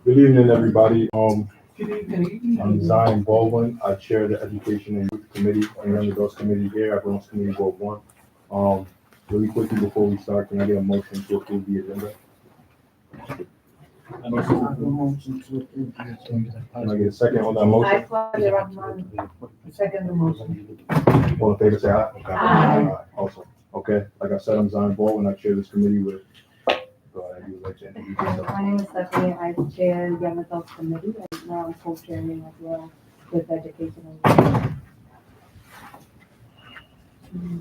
Good evening, everybody. I'm Zion Baldwin. I chair the Education and Youth Committee and Young Adults Committee here at Bronx Community Board 1. Really quickly before we start, can I get a motion to approve the agenda? Can I get a second on that motion? Second the motion. All in favor, say aye. Aye. Awesome. Okay, like I said, I'm Zion Baldwin. I chair this committee with, go ahead, you would like to introduce yourself. My name is Stephanie. I chair Young Adults Committee, and now I'm co-chairing as well with Education and Youth.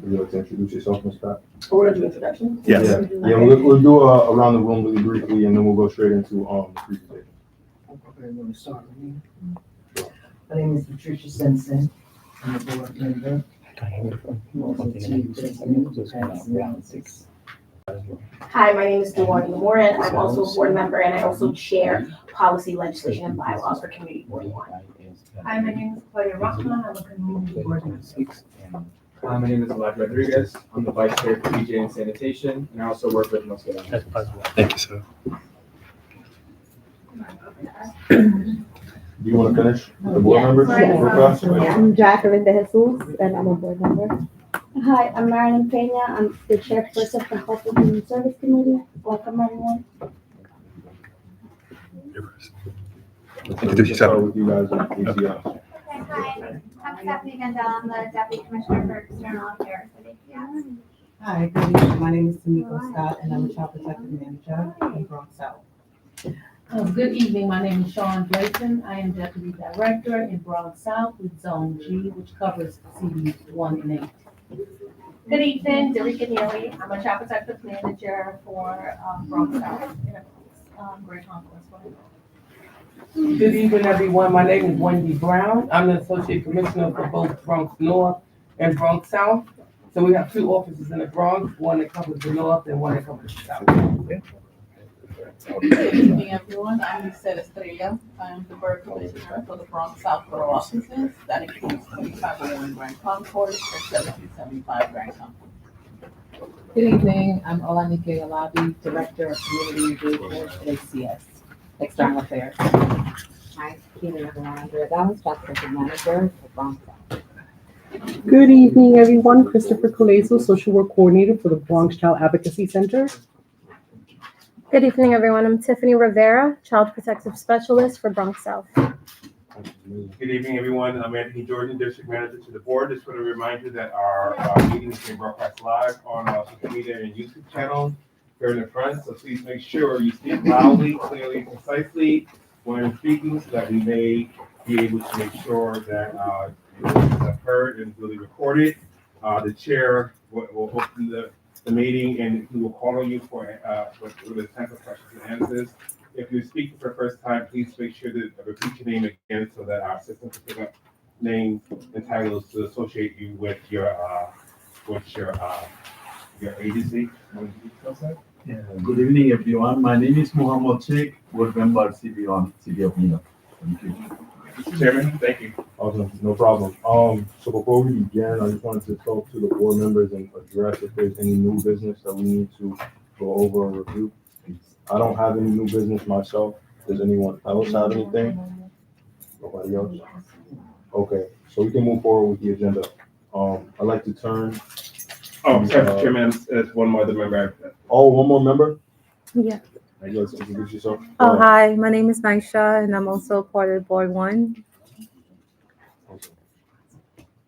Would you like to introduce yourself, Ms. Scott? We're gonna do introduction? Yeah, we'll do around the room really briefly, and then we'll go straight into the presentation. Okay, we're gonna start with me. My name is Patricia Simpson. I'm a board member. I'm also chief president at Round 6. Hi, my name is Dewan Moran. I'm also a board member and I also chair policy, legislation, and bylaws for Community Board 1. Hi, my name is Claudia Rockman. I'm a community board member. Hi, my name is Vlad Rodriguez. I'm the vice chair for PJ and sanitation, and I also work with Mosquito. Thank you, sir. Do you want to finish with the board members? Yes. I'm Jacqueline De Jesus, and I'm a board member. Hi, I'm Marilyn Pena. I'm the chairperson of the Health and Human Service Committee. Welcome, everyone. Introduce yourself. With you guys at ACS. Hi, I'm Stephanie Gandel. I'm the Deputy Commissioner for External Affairs at APS. Hi, good evening. My name is Tamika Scott, and I'm a child protective manager in Bronx South. Good evening. My name is Sean Drayton. I am Deputy Director in Bronx South with Zone G, which covers CDs 1 and 8. Good evening, Derica Neely. I'm a child protective manager for Bronx South in Great Conference. Good evening, everyone. My name is Wendy Brown. I'm the Associate Commissioner for both Bronx North and Bronx South. So we have 2 offices in the Bronx, one that covers the North and one that covers the South. Good evening, everyone. I'm Lisa Estrella. I'm the Borough Commissioner for the Bronx South Borough offices. That includes 2501 Grand Concourse and 1775 Grand Concourse. Good evening. I'm Olanike Alabi, Director of Community Engagement at ACS, External Affairs. Hi, Keena Andrea Dallas, Child Protective Manager for Bronx South. Good evening, everyone. Christopher Coleso, Social Work Coordinator for the Bronx Child Advocacy Center. Good evening, everyone. I'm Tiffany Rivera, Child Protective Specialist for Bronx South. Good evening, everyone. I'm Anthony Jordan, District Manager to the Board. Just want to remind you that our meeting is being broadcast live on our social media and YouTube channel here in the front. So please make sure you speak loudly, clearly, and concisely when speaking so that we may be able to make sure that your voices are heard and really recorded. The chair will open the meeting and we will call on you for the time for questions and answers. If you're speaking for the first time, please make sure to repeat your name again so that our system can pick up names and titles to associate you with your agency. Yeah, good evening, everyone. My name is Muhammad Sheikh, board member CB on City of New York. Thank you. Mr. Chairman, thank you. Awesome, no problem. So before we begin, I just wanted to talk to the board members and address if there's any new business that we need to go over or review. I don't have any new business myself. Does anyone else have anything? Nobody else? Okay, so we can move forward with the agenda. I'd like to turn. Oh, Mr. Chairman, there's one more other member. Oh, one more member? Yeah. I'd like to introduce yourself. Oh, hi. My name is Naisha, and I'm also part of Board 1.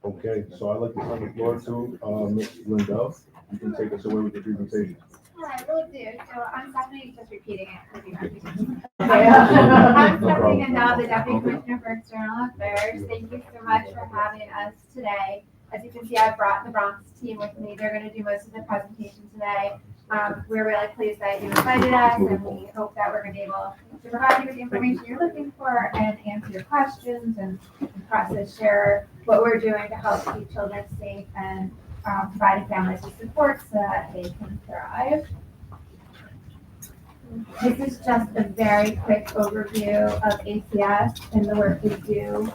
Okay, so I'd like to turn the floor to Ms. Lindell. You can take us away with the presentation. Hi, will do. So I'm Stephanie, just repeating it because you mentioned. I'm Stephanie Gandel, the Deputy Commissioner for External Affairs. Thank you so much for having us today. As you can see, I brought the Bronx team with me. They're going to do most of the presentation today. We're really pleased that you invited us, and we hope that we're going to be able to provide you with the information you're looking for and answer your questions and process share what we're doing to help keep children safe and providing families with support so that they can thrive. This is just a very quick overview of ACS and the work we do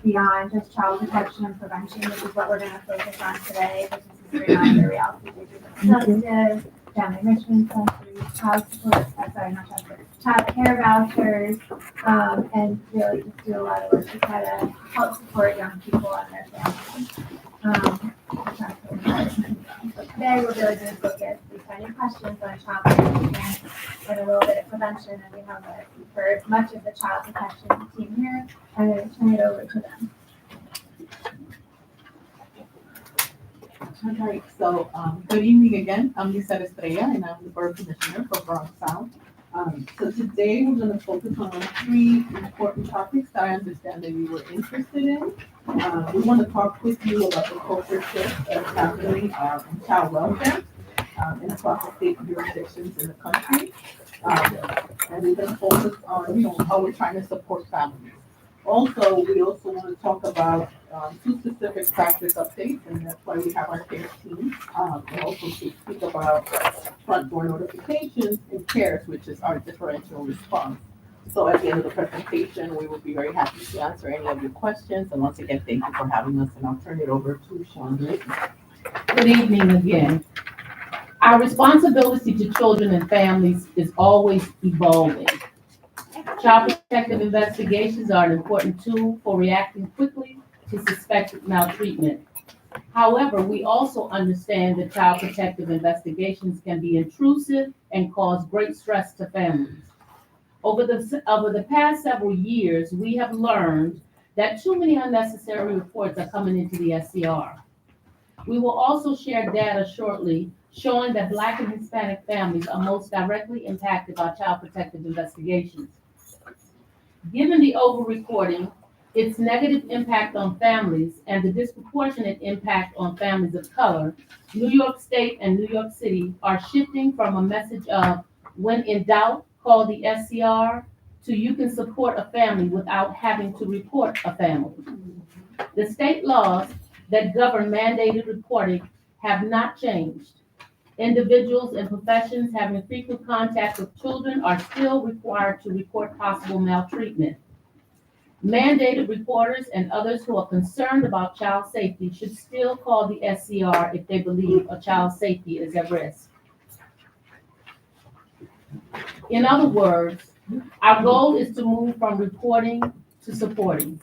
beyond just child protection and prevention, which is what we're going to focus on today. This is a reminder we also do justice, family enrichment centers, child support, not child support, child care vouchers, and really just do a lot of work to try to help support young people and their families. That's really important. So today, we're really going to focus, if any questions on child protection and a little bit of prevention, and we have heard much of the child protection team here. I'm going to turn it over to them. All right, so, good evening again. I'm Lisa Estrella, and I'm the Borough Commissioner for Bronx South. So today, we're gonna focus on 3 important topics that I understand that you were interested in. We want to talk with you about the culture shift that is happening in child welfare and across the state jurisdictions in the country. And we're gonna focus on, how we're trying to support families. Also, we also want to talk about 2 specific practice updates, and that's why we have our care team. And also to speak about front door notifications and CARES, which is our differential response. So at the end of the presentation, we will be very happy to answer any of your questions. And once again, thank you for having us, and I'll turn it over to Sean Drayton. Good evening again. Our responsibility to children and families is always evolving. Child protective investigations are an important tool for reacting quickly to suspected maltreatment. However, we also understand that child protective investigations can be intrusive and cause great stress to families. Over the past several years, we have learned that too many unnecessary reports are coming into the SCR. We will also share data shortly showing that Black and Hispanic families are most directly impacted by child protective investigations. Given the over-reporting, its negative impact on families, and the disproportionate impact on families of color, New York State and New York City are shifting from a message of, when in doubt, call the SCR, to you can support a family without having to report a family. The state laws that govern mandated reporting have not changed. Individuals and professions having frequent contact with children are still required to report possible maltreatment. Mandated reporters and others who are concerned about child safety should still call the SCR if they believe a child's safety is at risk. In other words, our goal is to move from reporting to supporting.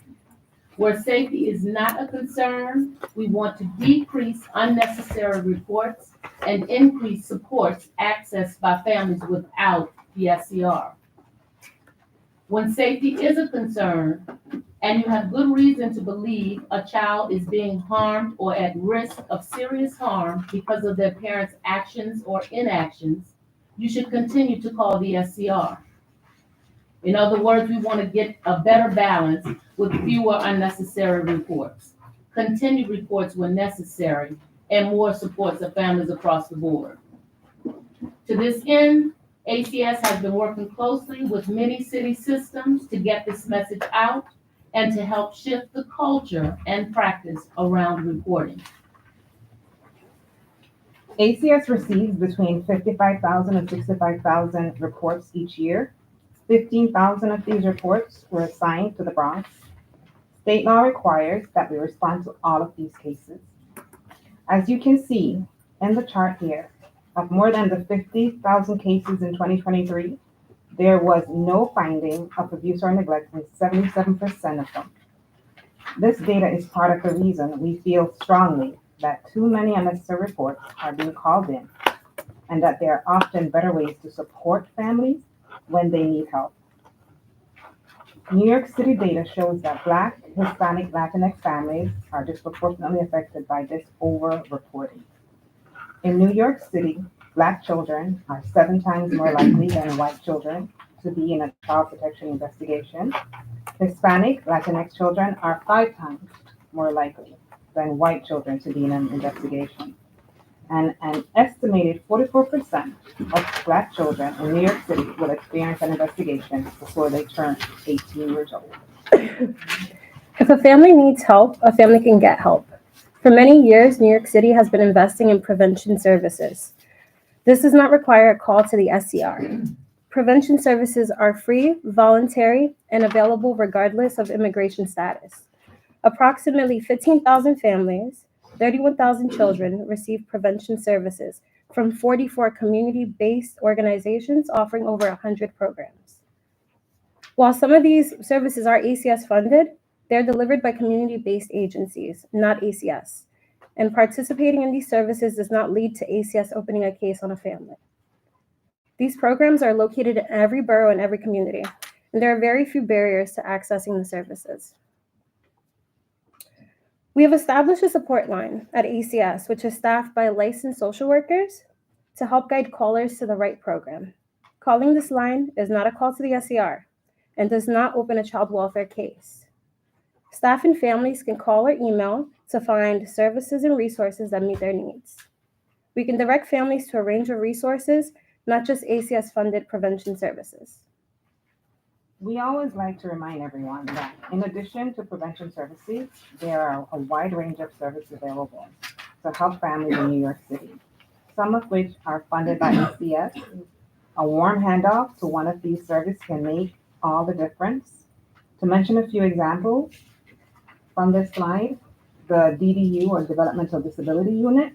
Where safety is not a concern, we want to decrease unnecessary reports and increase supports accessed by families without the SCR. When safety is a concern, and you have good reason to believe a child is being harmed or at risk of serious harm because of their parents' actions or inactions, you should continue to call the SCR. In other words, we want to get a better balance with fewer unnecessary reports, continued reports when necessary, and more supports of families across the board. To this end, ACS has been working closely with many city systems to get this message out and to help shift the culture and practice around reporting. ACS receives between 55,000 and 65,000 reports each year. 15,000 of these reports were assigned to the Bronx. State law requires that we respond to all of these cases. As you can see in the chart here, of more than the 50,000 cases in 2023, there was no finding of abuse or neglect in 77% of them. This data is part of the reason we feel strongly that too many unnecessary reports are being called in, and that there are often better ways to support families when they need help. New York City data shows that Black, Hispanic, Latinx families are disproportionately affected by this over-reporting. In New York City, Black children are 7 times more likely than white children to be in a child protection investigation. Hispanic, Latinx children are 5 times more likely than white children to be in an investigation. And an estimated 44% of Black children in New York City will experience an investigation before they turn 18 years old. If a family needs help, a family can get help. For many years, New York City has been investing in prevention services. This does not require a call to the SCR. Prevention services are free, voluntary, and available regardless of immigration status. Approximately 15,000 families, 31,000 children receive prevention services from 44 community-based organizations offering over 100 programs. While some of these services are ACS funded, they're delivered by community-based agencies, not ACS. And participating in these services does not lead to ACS opening a case on a family. These programs are located in every borough and every community, and there are very few barriers to accessing the services. We have established a support line at ACS, which is staffed by licensed social workers to help guide callers to the right program. Calling this line is not a call to the SER and does not open a child welfare case. Staff and families can call or email to find services and resources that meet their needs. We can direct families to a range of resources, not just ACS-funded prevention services. We always like to remind everyone that in addition to prevention services, there are a wide range of services available to help families in New York City, some of which are funded by ACS. A warm handoff to one of these services can make all the difference. To mention a few examples from this slide, the DDU or Developmental Disability Unit.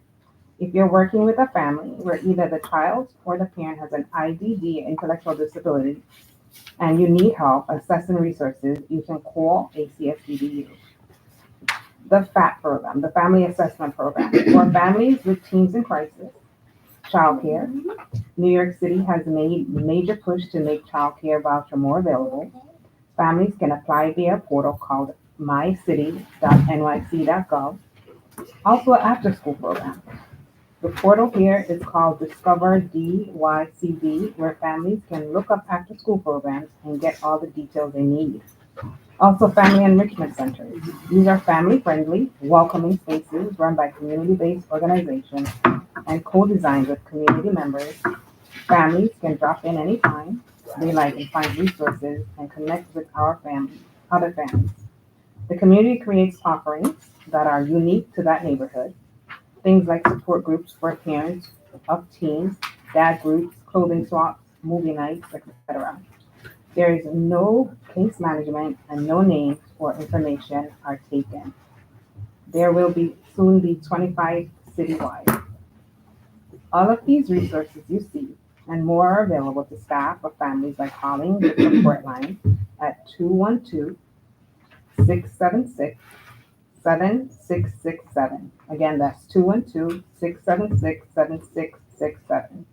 If you're working with a family where either the child or the parent has an IDD, intellectual disability, and you need help assessing resources, you can call ACS DDU. The FAP program, the Family Assessment Program, for families with teens in crisis, childcare. New York City has made major push to make childcare voucher more available. Families can apply via a portal called mycity.nyc.gov. Also, an after-school program. The portal here is called Discover DYCB, where families can look up after-school programs and get all the details they need. Also, family enrichment centers. These are family-friendly, welcoming spaces run by community-based organizations and co-designed with community members. Families can drop in anytime they like and find resources and connect with other families. The community creates offerings that are unique to that neighborhood. Things like support groups for parents of teens, dad groups, clothing swaps, movie nights, etc. There is no case management and no names or information are taken. There will soon be 25 citywide. All of these resources you see and more are available to staff of families by calling the support line at 212-676-7667. Again, that's 212-676-7667.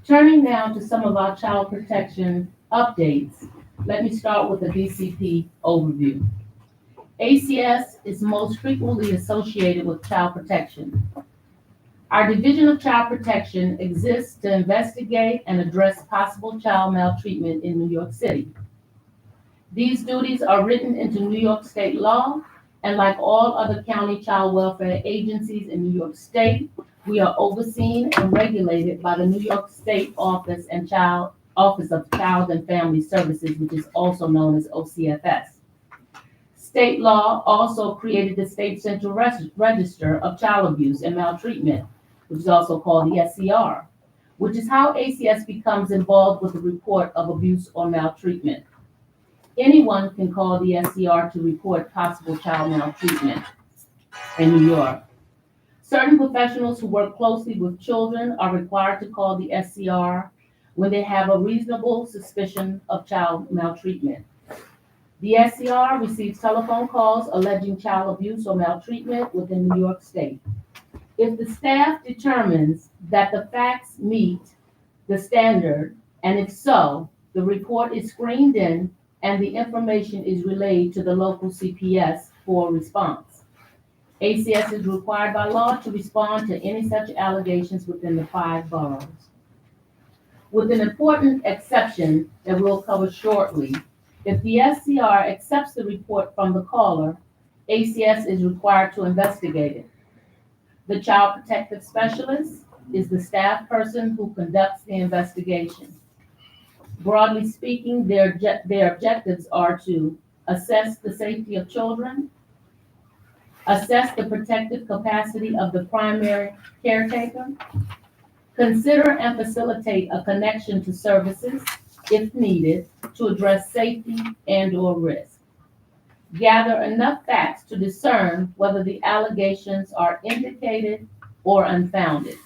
Turning now to some of our child protection updates, let me start with a DCP overview. ACS is most frequently associated with child protection. Our Division of Child Protection exists to investigate and address possible child maltreatment in New York City. These duties are written into New York State law, and like all other county child welfare agencies in New York State, we are overseen and regulated by the New York State Office of Child and Family Services, which is also known as OCFS. State law also created the State Central Register of Child Abuse and Maltreatment, which is also called the SCR, which is how ACS becomes involved with the report of abuse or maltreatment. Anyone can call the SCR to report possible child maltreatment in New York. Certain professionals who work closely with children are required to call the SCR when they have a reasonable suspicion of child maltreatment. The SCR receives telephone calls alleging child abuse or maltreatment within New York State. If the staff determines that the facts meet the standard, and if so, the report is screened in and the information is relayed to the local CPS for response. ACS is required by law to respond to any such allegations within the 5 boroughs. With an important exception that we'll cover shortly, if the SCR accepts the report from the caller, ACS is required to investigate it. The Child Protective Specialist is the staff person who conducts the investigation. Broadly speaking, their objectives are to assess the safety of children, assess the protective capacity of the primary caretaker, consider and facilitate a connection to services, if needed, to address safety and/or risk. Gather enough facts to discern whether the allegations are indicated or unfounded.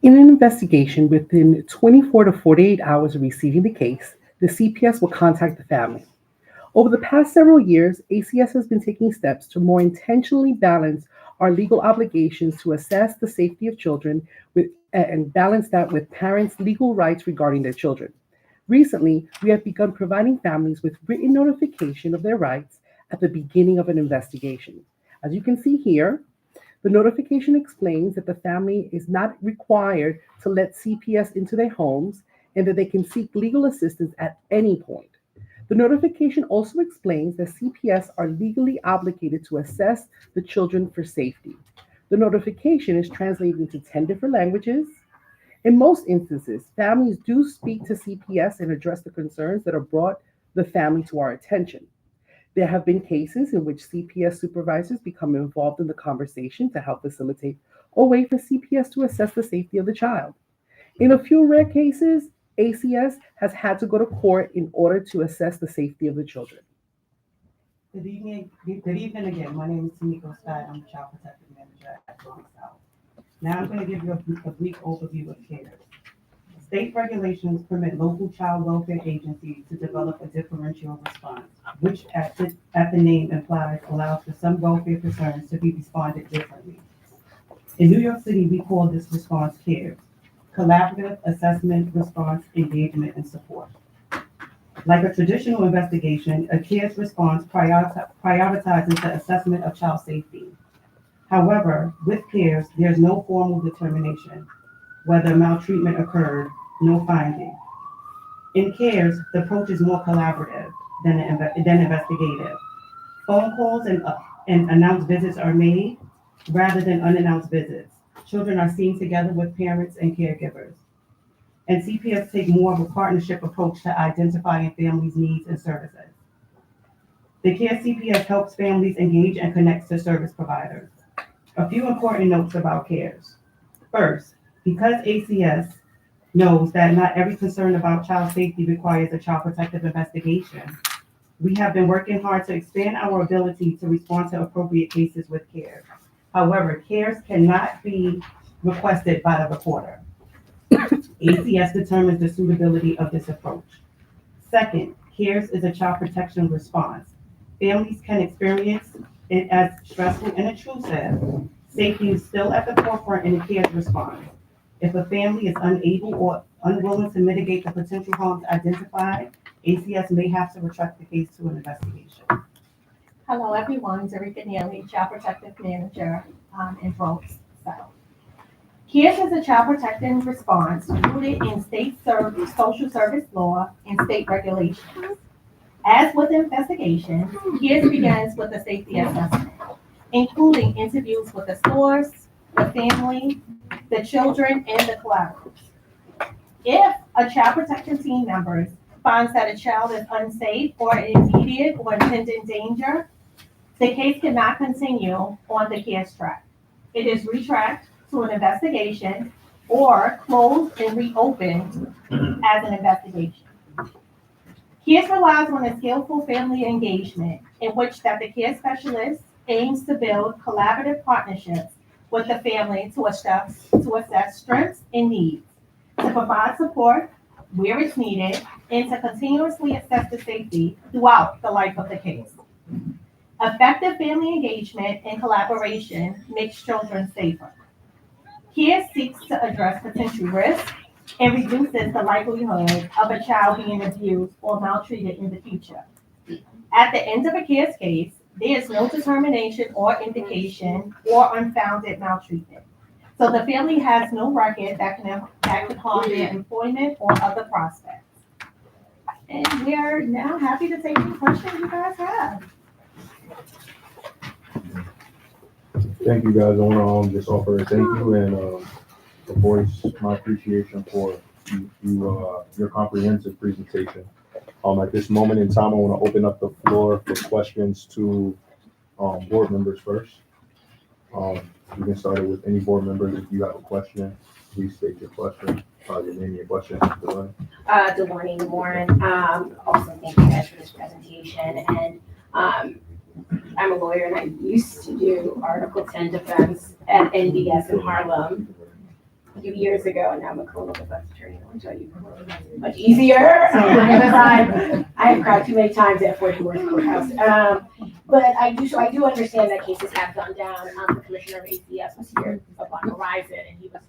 In an investigation within 24 to 48 hours of receiving the case, the CPS will contact the family. Over the past several years, ACS has been taking steps to more intentionally balance our legal obligations to assess the safety of children and balance that with parents' legal rights regarding their children. Recently, we have begun providing families with written notification of their rights at the beginning of an investigation. As you can see here, the notification explains that the family is not required to let CPS into their homes and that they can seek legal assistance at any point. The notification also explains that CPS are legally obligated to assess the children for safety. The notification is translated into 10 different languages. In most instances, families do speak to CPS and address the concerns that have brought the family to our attention. There have been cases in which CPS supervisors become involved in the conversation to help facilitate or wait for CPS to assess the safety of the child. In a few rare cases, ACS has had to go to court in order to assess the safety of the children. Good evening again. My name is Tamiko Scott. I'm the Child Protective Manager at Bronx South. Now I'm going to give you a brief overview of CARES. State regulations permit local child welfare agencies to develop a differential response, which at the name implies allows for some welfare concerns to be responded differently. In New York City, we call this response CARES, Collaborative Assessment, Response, Engagement, and Support. Like a traditional investigation, a CARES response prioritizes the assessment of child safety. However, with CARES, there's no formal determination whether maltreatment occurred, no finding. In CARES, the approach is more collaborative than investigative. Phone calls and announced visits are made rather than unannounced visits. Children are seen together with parents and caregivers. And CPS take more of a partnership approach to identifying families' needs and services. The CARES CPS helps families engage and connect to service providers. A few important notes about CARES. First, because ACS knows that not every concern about child safety requires a child protective investigation, we have been working hard to expand our ability to respond to appropriate cases with CARES. However, CARES cannot be requested by the reporter. ACS determines the suitability of this approach. Second, CARES is a child protection response. Families can experience it as stressful and intrusive. Safety is still at the forefront in the CARES response. If a family is unable or unwilling to mitigate the potential harms identified, ACS may have to retract the case to an investigation. Hello, everyone. Zarika Neely, Child Protective Manager in Bronx South. CARES is a child protective response rooted in state social service law and state regulations. As with investigations, CARES begins with a safety assessment, including interviews with the source, the family, the children, and the collaborators. If a child protection team member finds that a child is unsafe or in immediate or intended danger, the case cannot continue on the CARES track. It is retracked to an investigation or closed and reopened as an investigation. CARES relies on a skillful family engagement in which that the CARES specialist aims to build collaborative partnerships with the family to assess strengths and needs, to provide support where it's needed, and to continuously assess the safety throughout the life of the case. Effective family engagement and collaboration makes children safer. CARES seeks to address potential risks and reduces the likelihood of a child being abused or maltreated in the future. At the end of a CARES case, there is no determination or indication or unfounded maltreatment. So the family has no record that could harm their employment or other prospects. And we're now happy to take any questions you guys have. Thank you, guys. I want to just offer a thank you and voice my appreciation for your comprehensive presentation. At this moment in time, I want to open up the floor for questions to board members first. You can start it with any board members. If you have a question, please state your question. Your name and your question. Delaney Moran. Also, thank you guys for this presentation. And I'm a lawyer, and I used to do Article 10 defense at NBS in Harlem. a few years ago, and now I'm a criminal defense attorney. I want to tell you, much easier. I've cried too many times at Fort Worth Courthouse. But I do understand that cases have gone down. The commissioner of ACS was here up on Horizon, and he was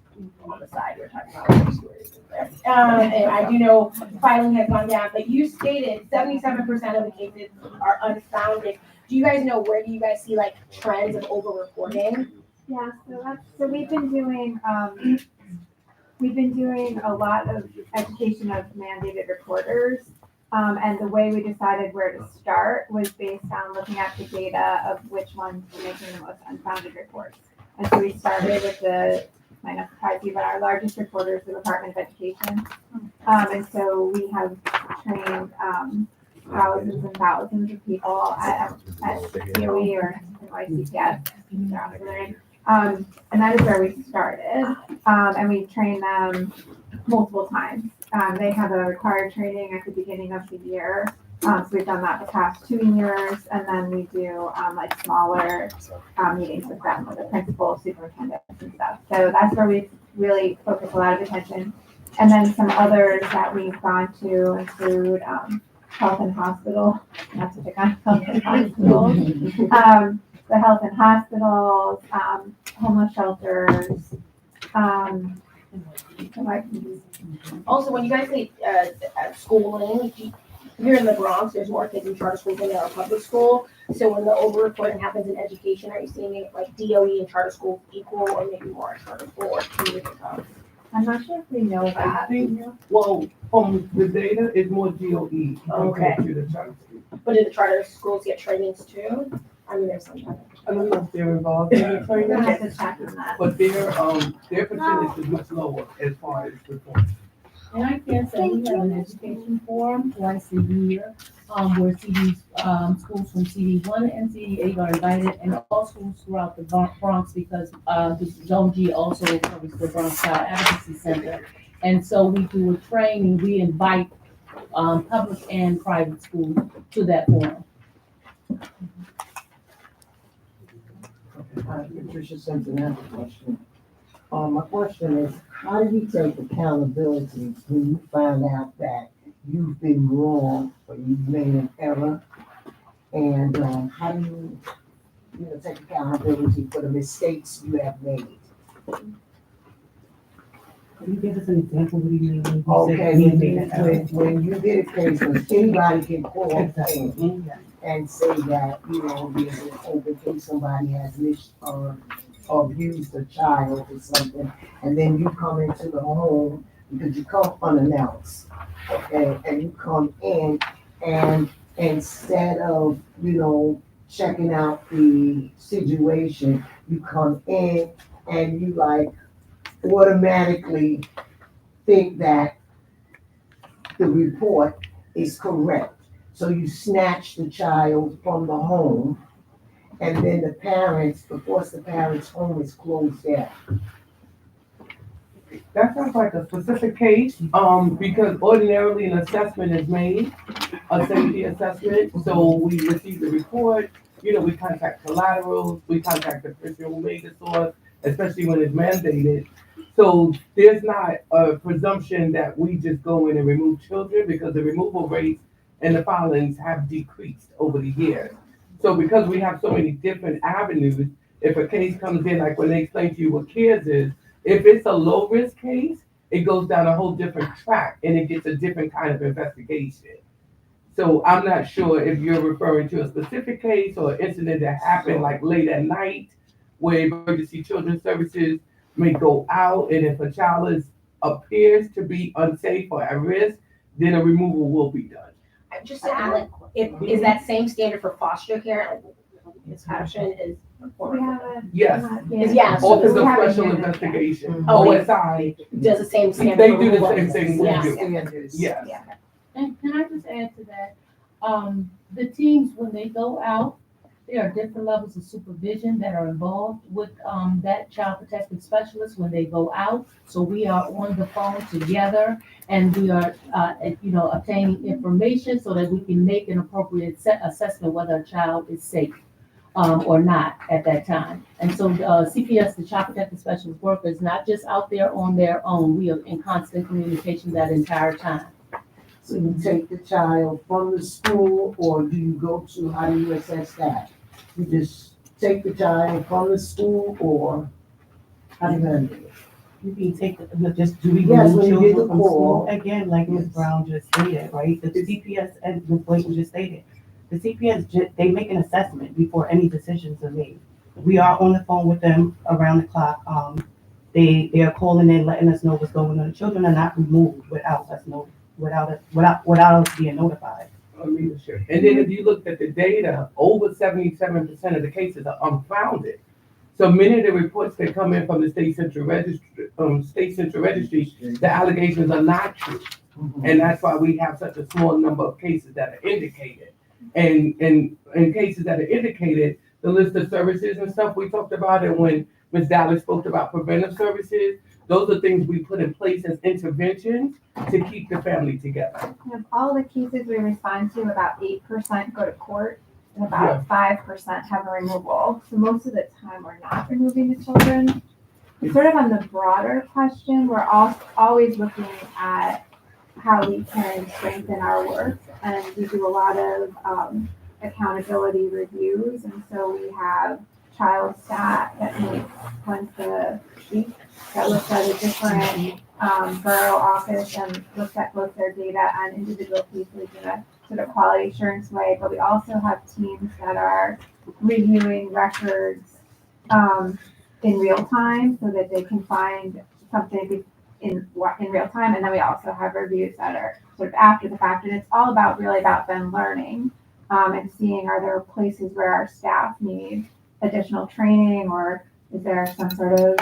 on the side. We were talking about what stories there. And I do know filing has gone down, but you stated 77% of the cases are unfounded. Do you guys know, where do you guys see like trends of over-reporting? Yeah, so we've been doing a lot of education of mandated reporters. And the way we decided where to start was based on looking at the data of which ones were making the most unfounded reports. And so we started with might not surprise you, but our largest reporter is the Department of Education. And so we have trained thousands and thousands of people at COE or NYCPS. And that is where we started. And we train them multiple times. They have a required training at the beginning of the year. So we've done that the past 2 years, and then we do like smaller meetings with them, with the principal, superintendents, and stuff. So that's where we really focus a lot of attention. And then some others that we've gone to include health and hospital, not to pick on health and hospitals, the health and hospitals, homeless shelters. Also, when you guys say schooling, here in the Bronx, there's more kids in charter schools than there are public school. So when the over-reporting happens in education, are you seeing it like DOE and charter schools equal, or maybe more charter school or community college? I'm not sure if we know I that. think, well, from the data, it's more DOE Okay. compared to the charter school. But do the charter schools get trainings too? I mean, there's some. I don't know if they're involved in the We're gonna have training, to check on that. but their percentage is much lower as far as reporting. And I can say we have an education forum twice a year, where schools from CD1 and CD8 are invited, and all schools throughout the Bronx, because the Zone G also covers the Bronx Child Advocacy Center. And so we do a training, we invite public and private schools to that forum. Hi, Patricia Simpson, I have a question. My question is, how do you take accountability when you find out that you've been wrong or you've made an error? And how do you take accountability for the mistakes you have made? Can you give us an example? What do you mean? When you Okay, say you made an error? when you get a case, when anybody can call in and say that, there's an open case, somebody has abused a child or something, and then you come into the home because you come unannounced, okay, and you come in and instead of, checking out the situation, you come in and you like automatically think that the report is correct. So you snatch the child from the home, and then the parents home is closed down. That sounds like a specific case, because ordinarily an assessment is made, a safety assessment, so we receive the report, we contact collaterals, we contact the person who made the source, especially when it's mandated. So there's not a presumption that we just go in and remove children, because the removal rates and the filings have decreased over the years. So because we have so many different avenues, if a case comes in, like when they explain to you what CARES is, if it's a low-risk case, it goes down a whole different track and it gets a different kind of investigation. So I'm not sure if you're referring to a specific case or an incident that happened like late at night, where emergency children's services may go out, and if a child appears to be unsafe or at risk, then a removal will be done. Just to add, is that same standard for foster care? Like Ms. Patterson is. Yes. Yeah. Office of Special Investigation, OSI. Does the same standard. They do the same thing we Yes. do. Yes. And can I just add to that? The teams, when they go out, there are different levels of supervision that are involved with that child protective specialist when they go out. So we are on the phone together, and we are, obtaining information so that we can make an appropriate assessment whether a child is safe. or not at that time. And so CPS, the Child Protective Specialist Worker, is not just out there on their own. We are in constant communication that entire time. So you take the child from the school, or do you go to, how do you assess that? You just take the child from the school, or how do you handle it? You can take, just do we Yes, remove when you get children the from school? call. Again, like Ms. Brown just stated, right? The CPS, and Ms. Boynton just stated, the CPS, they make an assessment before any decisions are made. We are on the phone with them around the clock. They are calling in, letting us know what's going on. The children are not removed without us without us being notified. Leadership. And then if you looked at the data, over 77% of the cases are unfounded. So many of the reports that come in from the state central registry, the allegations are not true. And that's why we have such a small number of cases that are indicated. And in cases that are indicated, the list of services and stuff we talked about, and when Ms. Dallas spoke about preventive services, those are things we put in place as interventions to keep the family together. Of all the cases we respond to, about 8% go to court and about 5% have a removal. So most of the time we're not removing the children. And sort of on the broader question, we're always looking at how we can strengthen our work, and we do a lot of accountability reviews, and so we have child stat that meets once a week that looks at a different borough office and looks at both their data and individual cases in a sort of quality assurance way. But we also have teams that are reviewing records in real time so that they can find something in real time. And then we also have reviews that are sort of after the fact. And it's all about really about them learning and seeing, are there places where our staff need additional training, or is there some sort of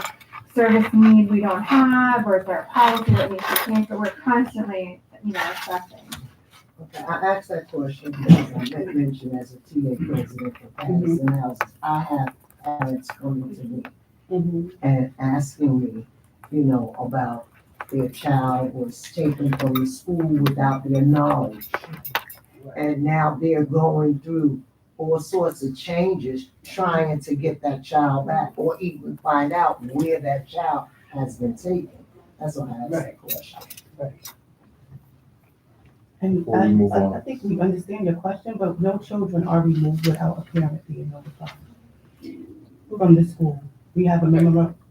service need we don't have, or is there a policy that needs to change? But we're constantly, assessing. Okay, I asked that question because I mentioned as a TA president for Patterson Houses, I have parents coming to me and asking me, about their child was taken from the school without their knowledge. And now they're going through all sorts of changes, trying to get that child back, or even find out where that child has been taken. That's why I asked that question. And Before we move on. I think we understand your question, but no children are removed without a parent being notified from the school. We have a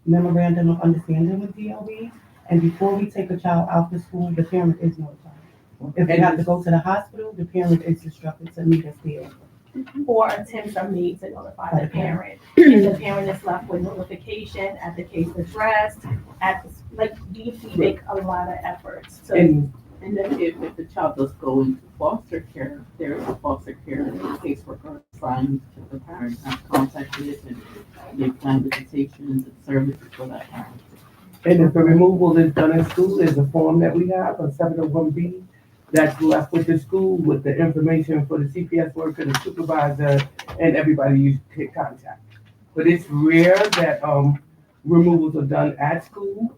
memorandum of understanding with DLB, and before we take a child out the school, the parent is notified. If they have to go to the hospital, the parent is instructed to meet us there. Or attempts are made to notify the parent. And the parent is left with notification at the case address, we make a lot of efforts. So, and then if the child does go into foster care, there is a foster care caseworker assigned to the parent, have contacted, and they plan visitations and services for that parent. And if the removal is done in school, there's a form that we have, a 701B, that's left with the school with the information for the CPS worker, the supervisor, and everybody you can contact. But it's rare that removals are done at school,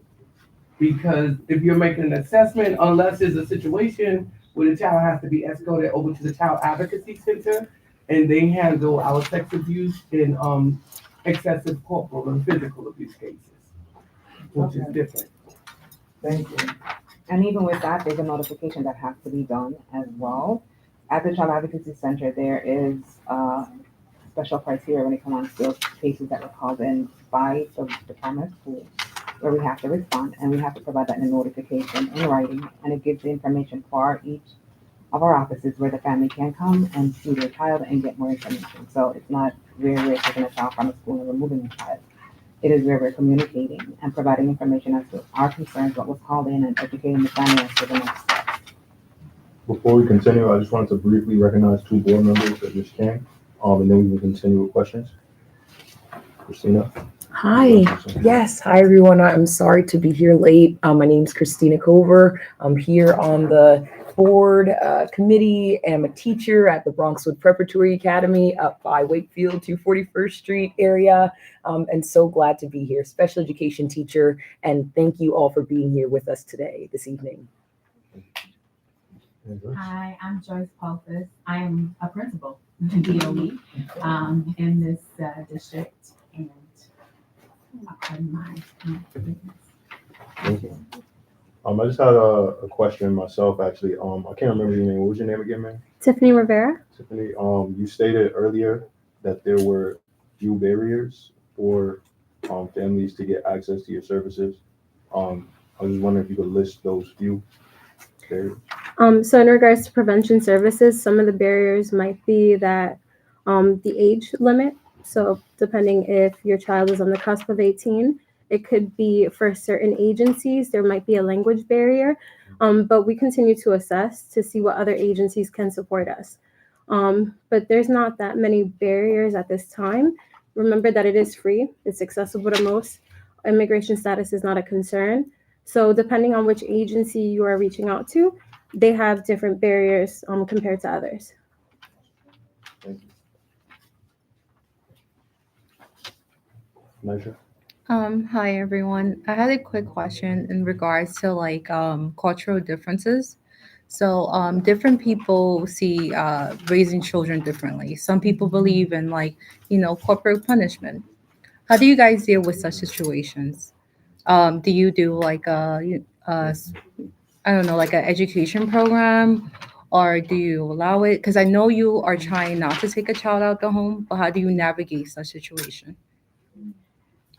because if you're making an assessment, unless there's a situation where the child has to be escorted over to the Child Advocacy Center, and they handle our sex abuse and excessive corporal and physical abuse cases, which is different. Thank you. And even with that, there's a notification that has to be done as well. At the Child Advocacy Center, there is special criteria when it comes to cases that were called in by the Department of Schools, where we have to respond, and we have to provide that in a notification in writing, and it gives the information for each of our offices where the family can come and see their child and get more information. So it's not where we're taking a child from the school and removing the child. It is where we're communicating and providing information as to our concerns, what was called in, and educating the family as to the next steps. Before we continue, I just wanted to briefly recognize two board members that just came, and then we will continue with questions. Christina? Hi. Yes. Hi, everyone. I'm sorry to be here late. My name's Christina Cover. I'm here on the board committee. I'm a teacher at the Bronxwood Preparatory Academy up by Wakefield, 241st Street area. And so glad to be here, special education teacher. And thank you all for being here with us today, this evening. Hi, I'm Joyce Pulfus. I am a principal in DOE in this district, and my Thank you. I just had a question myself, actually. I can't remember your name. What was your name again, man? Tiffany Rivera. Tiffany, you stated earlier that there were few barriers for families to get access to your services. I was just wondering if you could list those few barriers. So in regards to prevention services, some of the barriers might be that the age limit. So depending if your child is on the cusp of 18, it could be for certain agencies, there might be a language barrier. But we continue to assess to see what other agencies can support us. But there's not that many barriers at this time. Remember that it is free, it's accessible to most. Immigration status is not a concern. So depending on which agency you are reaching out to, they have different barriers compared to others. Thank you. Measure. Hi everyone. I had a quick question in regards to like cultural differences. So different people see raising children differently. Some people believe in like, corporal punishment. How do you guys deal with such situations? Do you do like I don't know, like an education program, or do you allow it? Because I know you are trying not to take a child out the home, but how do you navigate such situation?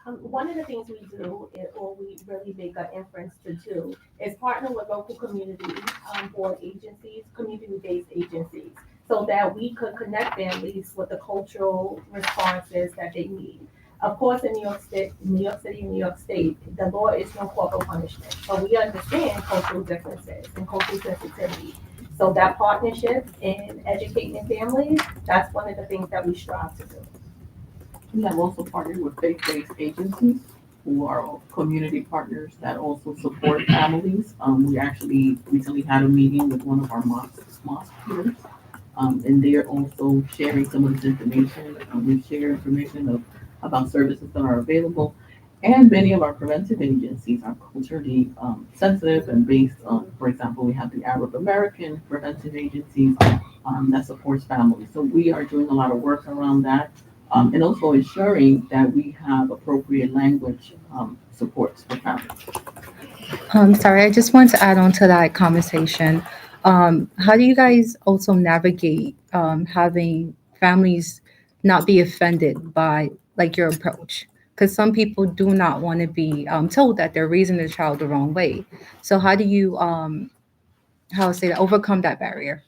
One of the things we do, or we really make an inference to do, is partner with local community board agencies, community-based agencies, so that we could connect families with the cultural responses that they need. Of course, in New York State, and New York State, the law is no corporal punishment, but we understand cultural differences and cultural sensitivity. So that partnership in educating families, that's one of the things that we strive to do. We have also partnered with faith-based agencies who are community partners that also support families. We actually recently had a meeting with one of our mosque peers, and they're also sharing some of this information. We share information about services that are available, and many of our preventive agencies are culturally sensitive and based on, for example, we have the Arab American preventive agencies that supports families. So we are doing a lot of work around that. And also ensuring that we have appropriate language supports for families. Sorry, I just want to add on to that conversation. How do you guys also navigate having families not be offended by like your approach? Because some people do not want to be told that they're raising their child the wrong way. So how do you how to say that, overcome that barrier?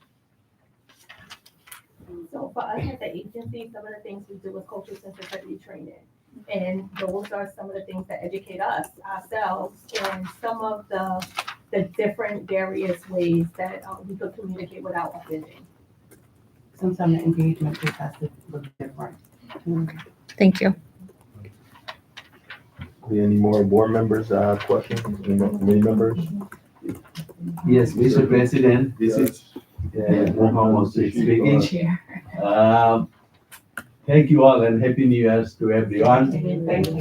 So for us at the agency, some of the things we do is cultural sensitivity training. And those are some of the things that educate us ourselves and some of the different various ways that we could communicate without offending. Sometimes the engagement just has to look different. Thank you. Any more board members that have questions? Any more committee members? Yes, Mr. President, this is Muhammad speaking. Thank you all and Happy New Year to everyone. Thank you.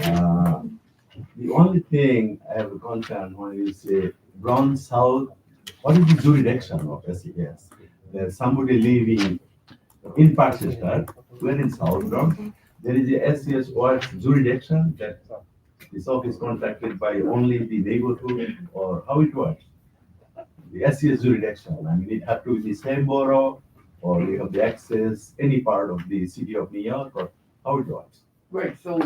The only thing I have a concern when you say Bronx South, what is the jurisdiction of SES? There's somebody living in Parkchester, we're in South Bronx. There is a SES works jurisdiction that this office contracted by only the neighborhood, or how it works? The SES jurisdiction, I mean, it have to be the same borough, or we have the access, any part of the city of New York, or how it works? Right, so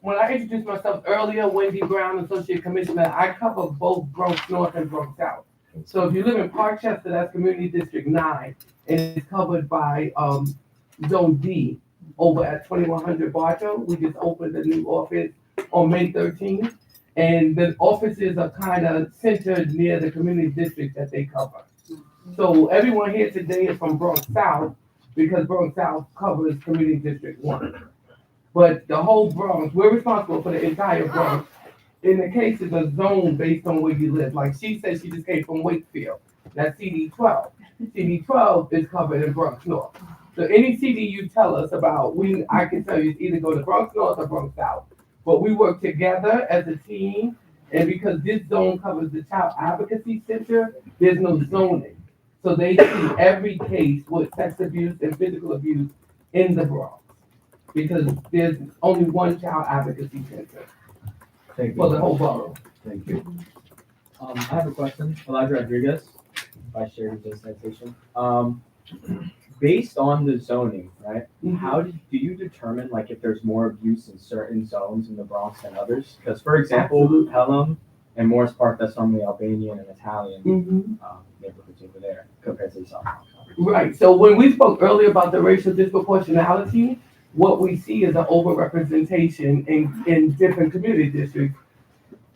when I introduced myself earlier, Wendy Brown, Associate Commissioner, I cover both Bronx North and Bronx South. So if you live in Parkchester, that's Community District 9, and it's covered by Zone D over at 2100 Bartow. We just opened a new office on May 13th, and the offices are kind of centered near the community district that they cover. So everyone here today is from Bronx South, because Bronx South covers Community District 1. But the whole Bronx, we're responsible for the entire Bronx. In the case of a zone based on where you live, like she said, she just came from Wakefield, that's CD 12. CD 12 is covered in Bronx North. So any CD you tell us about, I can tell you it's either go to Bronx North or Bronx South. But we work together as a team, and because this zone covers the Child Advocacy Center, there's no zoning. So they see every case with sex abuse and physical abuse in the Bronx. Because there's only one child advocacy center Thank for you. the whole borough. Thank you. I have a question. Elijah Rodriguez, Vice Chair of the Sanitation. Based on the zoning, right? How do you determine like if there's more abuse in certain zones in the Bronx than others? Because for example, Pelham and Morris Park, that's normally Albanian and Italian neighborhoods over there compared to the South. Right, so when we spoke earlier about the racial disproportionality, what we see is an overrepresentation in different community districts.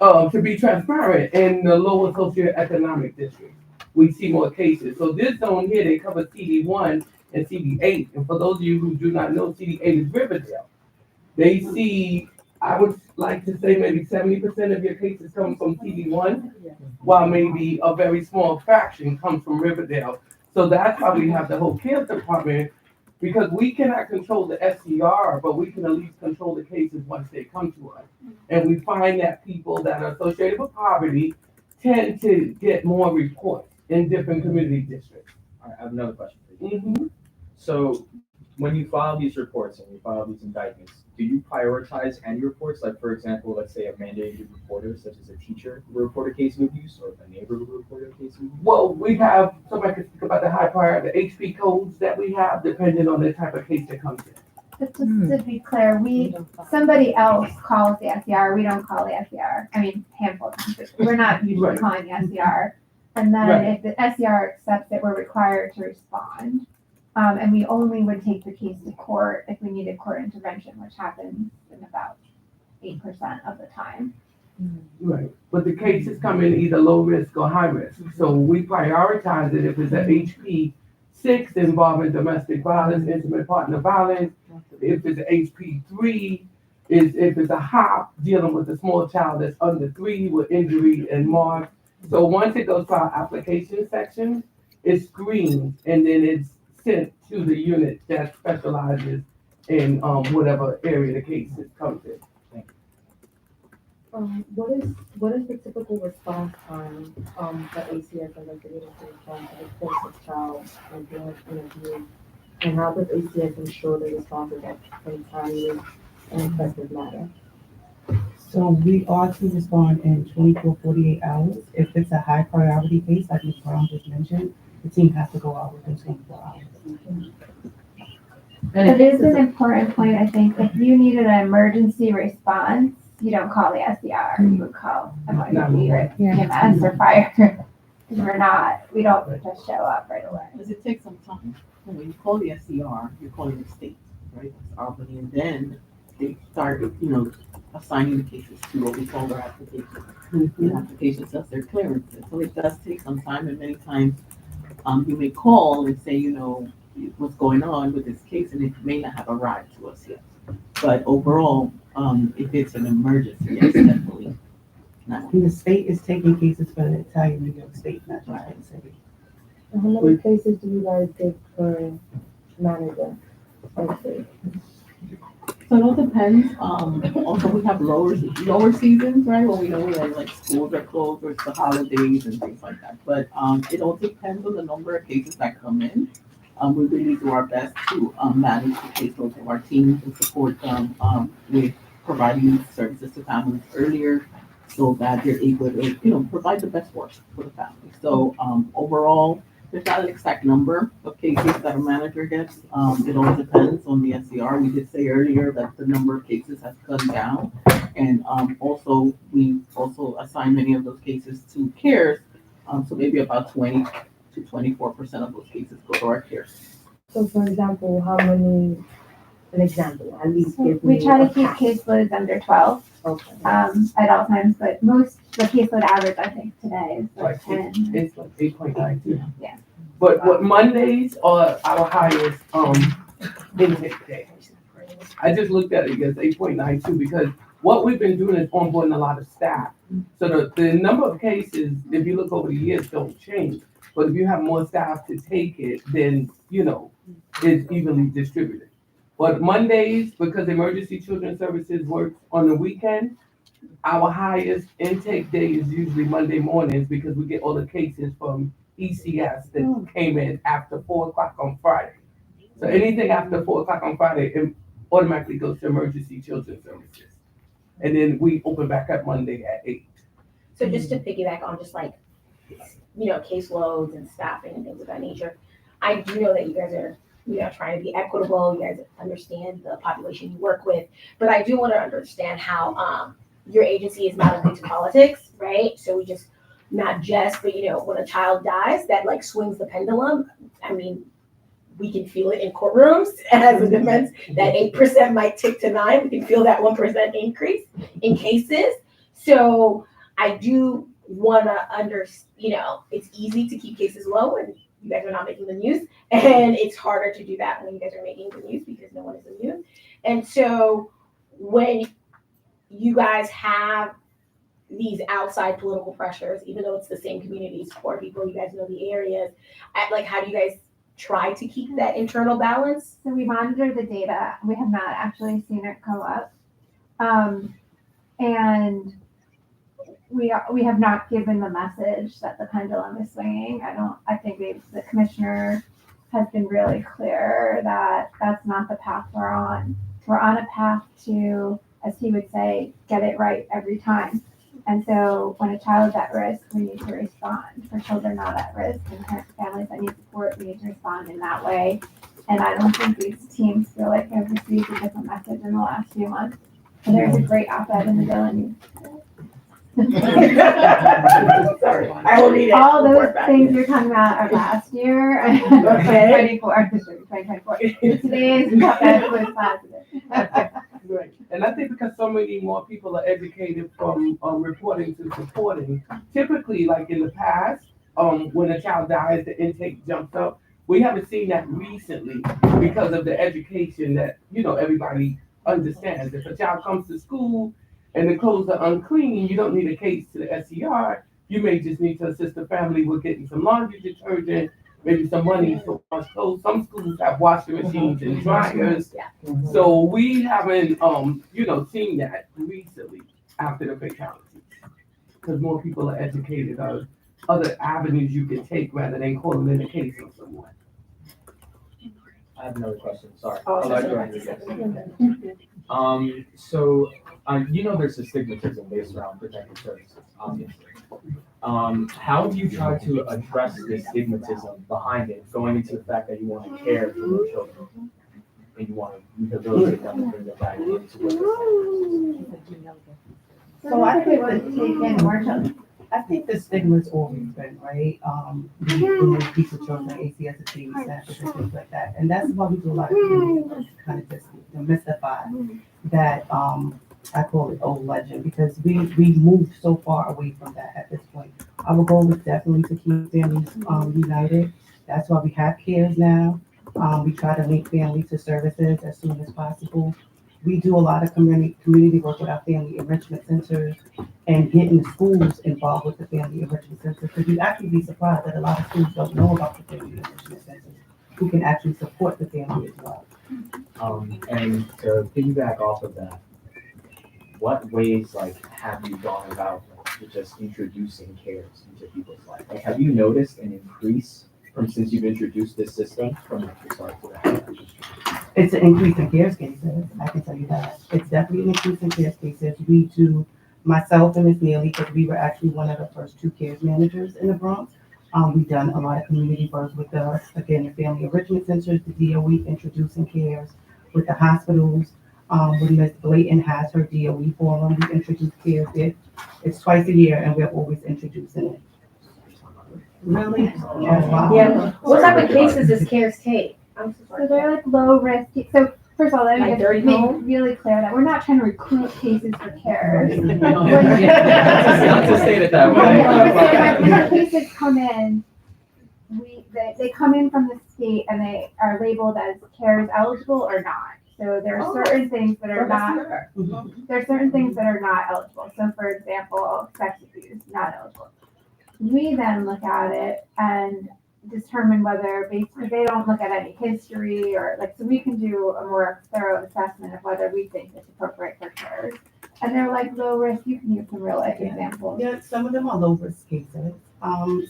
To be transparent, in the lower socioeconomic districts, we see more cases. So this zone here, they cover CD1 and CD8. And for those of you who do not know, CD8 is Riverdale. They see, I would like to say maybe 70% of your cases come from CD1, while maybe a very small fraction comes from Riverdale. So that's why we have the whole care department, because we cannot control the SCR, but we can at least control the cases once they come to us. And we find that people that are associated with poverty tend to get more reports in different community districts. All right, I have another question for you. So when you file these reports and you file these indictments, do you prioritize any reports? Like for example, let's say a mandated reporter, such as a teacher who will report a case of abuse or a neighbor who will report a case of abuse? Well, we have, somebody can speak about the high priority, the HP codes that we have, depending on the type of case that comes in. But just to be clear, somebody else calls the SDR, we don't call the SDR. I mean, handful of times, but we're not usually calling the SDR. And then if the SDR accepts it, we're required to respond. And we only would take the case to court if we needed court intervention, which happens in about 8% of the time. Right, but the cases come in either low risk or high risk. So we prioritize it if it's an HP 6 involving domestic violence, intimate partner violence. If it's an HP 3, if it's a HOP dealing with a small child that's under 3 with injury and mark. So once it goes to our application section, it's screened and then it's sent to the unit that specializes in whatever area the case comes in. What is the typical response time for ACS investigators to respond to the case of child and parent interview? And how does ACS ensure the responses are in timely and effective manner? So we are to respond in 24, 48 hours. If it's a high priority case, like Ms. Brown just mentioned, the team has to go out within 24 hours. But it is an important point, I think. If you needed an emergency response, you don't call the SDR, you would call emergency or EMS or fire. We don't just show up right away. Because it takes some time. When you call the SCR, you're calling the state, right? That's Albany, and then they start, assigning the cases to what we call their application. The application says their clearances. So it does take some time, and many times you may call and say, what's going on with this case, and it may not have arrived to us yet. But overall, if it's an emergency, yes, definitely. And the state is taking cases for the entire New York State, not just for the city. And how many cases do you guys take per manager? So it all depends. Also, we have lower seasons, right? When we know that like schools are closed or it's the holidays and things like that. But it all depends on the number of cases that come in. We really do our best to manage the caseloads of our teams and support them with providing these services to families earlier, so that they're able to, provide the best work for the family. So overall, there's not an exact number of cases that a manager gets. It all depends on the SCR. We did say earlier that the number of cases has gone down. And also, we also assign many of those cases to CARES. So maybe about 20 to 24% of those cases go to our CARES. So for example, an example, at least give We me. try to keep caseloads under 12 at all times, but the caseload average, I think, today is like 10. It's like 8.92. Yeah. But what Mondays are our highest intake day. I just looked at it, it's 8.92, because what we've been doing is onboarding a lot of staff. So the number of cases, if you look over the years, don't change. But if you have more staff to take it, then, it's evenly distributed. But Mondays, because Emergency Children's Services works on the weekend, our highest intake day is usually Monday mornings, because we get all the cases from ECS that came in after 4 o'clock on Friday. So anything after 4 o'clock on Friday, it automatically goes to emergency children's services. And then we open back up Monday at 8. So just to piggyback on just like, caseloads and staffing and things of that nature, I do know that you guys are, trying to be equitable, you guys understand the population you work with, but I do want to understand how, your agency is not into politics, right? So we just, not just, but when a child dies, that like swings the pendulum. I mean, we can feel it in courtrooms as a defense, that 8% might tick to 9. We can feel that 1% increase in cases. So I do want to it's easy to keep cases low when you guys are not making the news. And it's harder to do that when you guys are making the news because no one is immune. And so when you guys have these outside political pressures, even though it's the same communities, poor people, you guys know the areas, how do you guys try to keep that internal balance? So we monitor the data. We have not actually seen it go up. And we have not given the message that the pendulum is swinging. I think the commissioner has been really clear that that's not the path we're on. We're on a path to, as he would say, get it right every time. And so when a child is at risk, we need to respond. For children not at risk and families that need support, we need to respond in that way. And I don't think these teams feel like they've received a different message in the last few months. And there's a great op-ed in the Daily News. Sorry, I will read it. All those things you're talking about are last year. Okay. 2024. Today's op-ed was positive. Right. And I think because so many more people are educated from reporting to supporting, typically like in the past, when a child dies, the intake jumps up. We haven't seen that recently because of the education that, everybody understands. If a child comes to school and the clothes are unclean, you don't need a case to the SCR. You may just need to assist the family with getting some laundry detergent, maybe some money to wash clothes. Some schools have washing machines and dryers. So we haven't, seen that recently after the fatalities. Because more people are educated on other avenues you can take rather than calling in a case on someone. I have another question, sorry. Oh, I'll let you answer this. So, there's a stigmatism based around protective services, obviously. How have you tried to address this stigmatism behind it, going into the fact that you want to care for those children? And you want to rehabilitate them and bring them back into what So I think the stigma's always been, right? When they teach the children ACS is being established and things like that. And that's why we do a lot of things to kind of just demystify that, I call it old legend, because we moved so far away from that at this point. Our goal is definitely to keep families united. That's why we have CARES now. We try to link families to services as soon as possible. We do a lot of community work with our family enrichment centers and getting schools involved with the family enrichment centers. Because you'd actually be surprised that a lot of schools don't know about the family enrichment centers who can actually support the family as well. And to piggyback off of that, what ways have you gone about just introducing CARES into people's life? Have you noticed an increase since you've introduced this system from the start to the end? It's an increase in CARES cases, I can tell you that. It's definitely an increase in CARES cases. We do, myself and Ms. Neely, because we were actually one of the first 2 CARES managers in the Bronx. We've done a lot of community work with the family enrichment centers, the DOE introducing CARES, with the hospitals. When Ms. Blayton has her DOE forum, we introduce CARES there. It's twice a year and we're always introducing it. Really? Oh, wow. Yeah. What type of cases does CARES take? So they're like low risk. So first of all, let me Like just dirty make home? really clear that we're not trying to recruit cases for CARES. Not to say it that way. When the cases come in, they come in from the state and they are labeled as CARES eligible or not. So there are certain things that are not. There are certain things that are not eligible. So for example, sex abuse, not eligible. We then look at it and determine whether, because they don't look at any history or so we can do a more thorough assessment of whether we think it's appropriate for CARES. And they're low risk. You can use some real life examples. Yeah, some of them are low risk cases.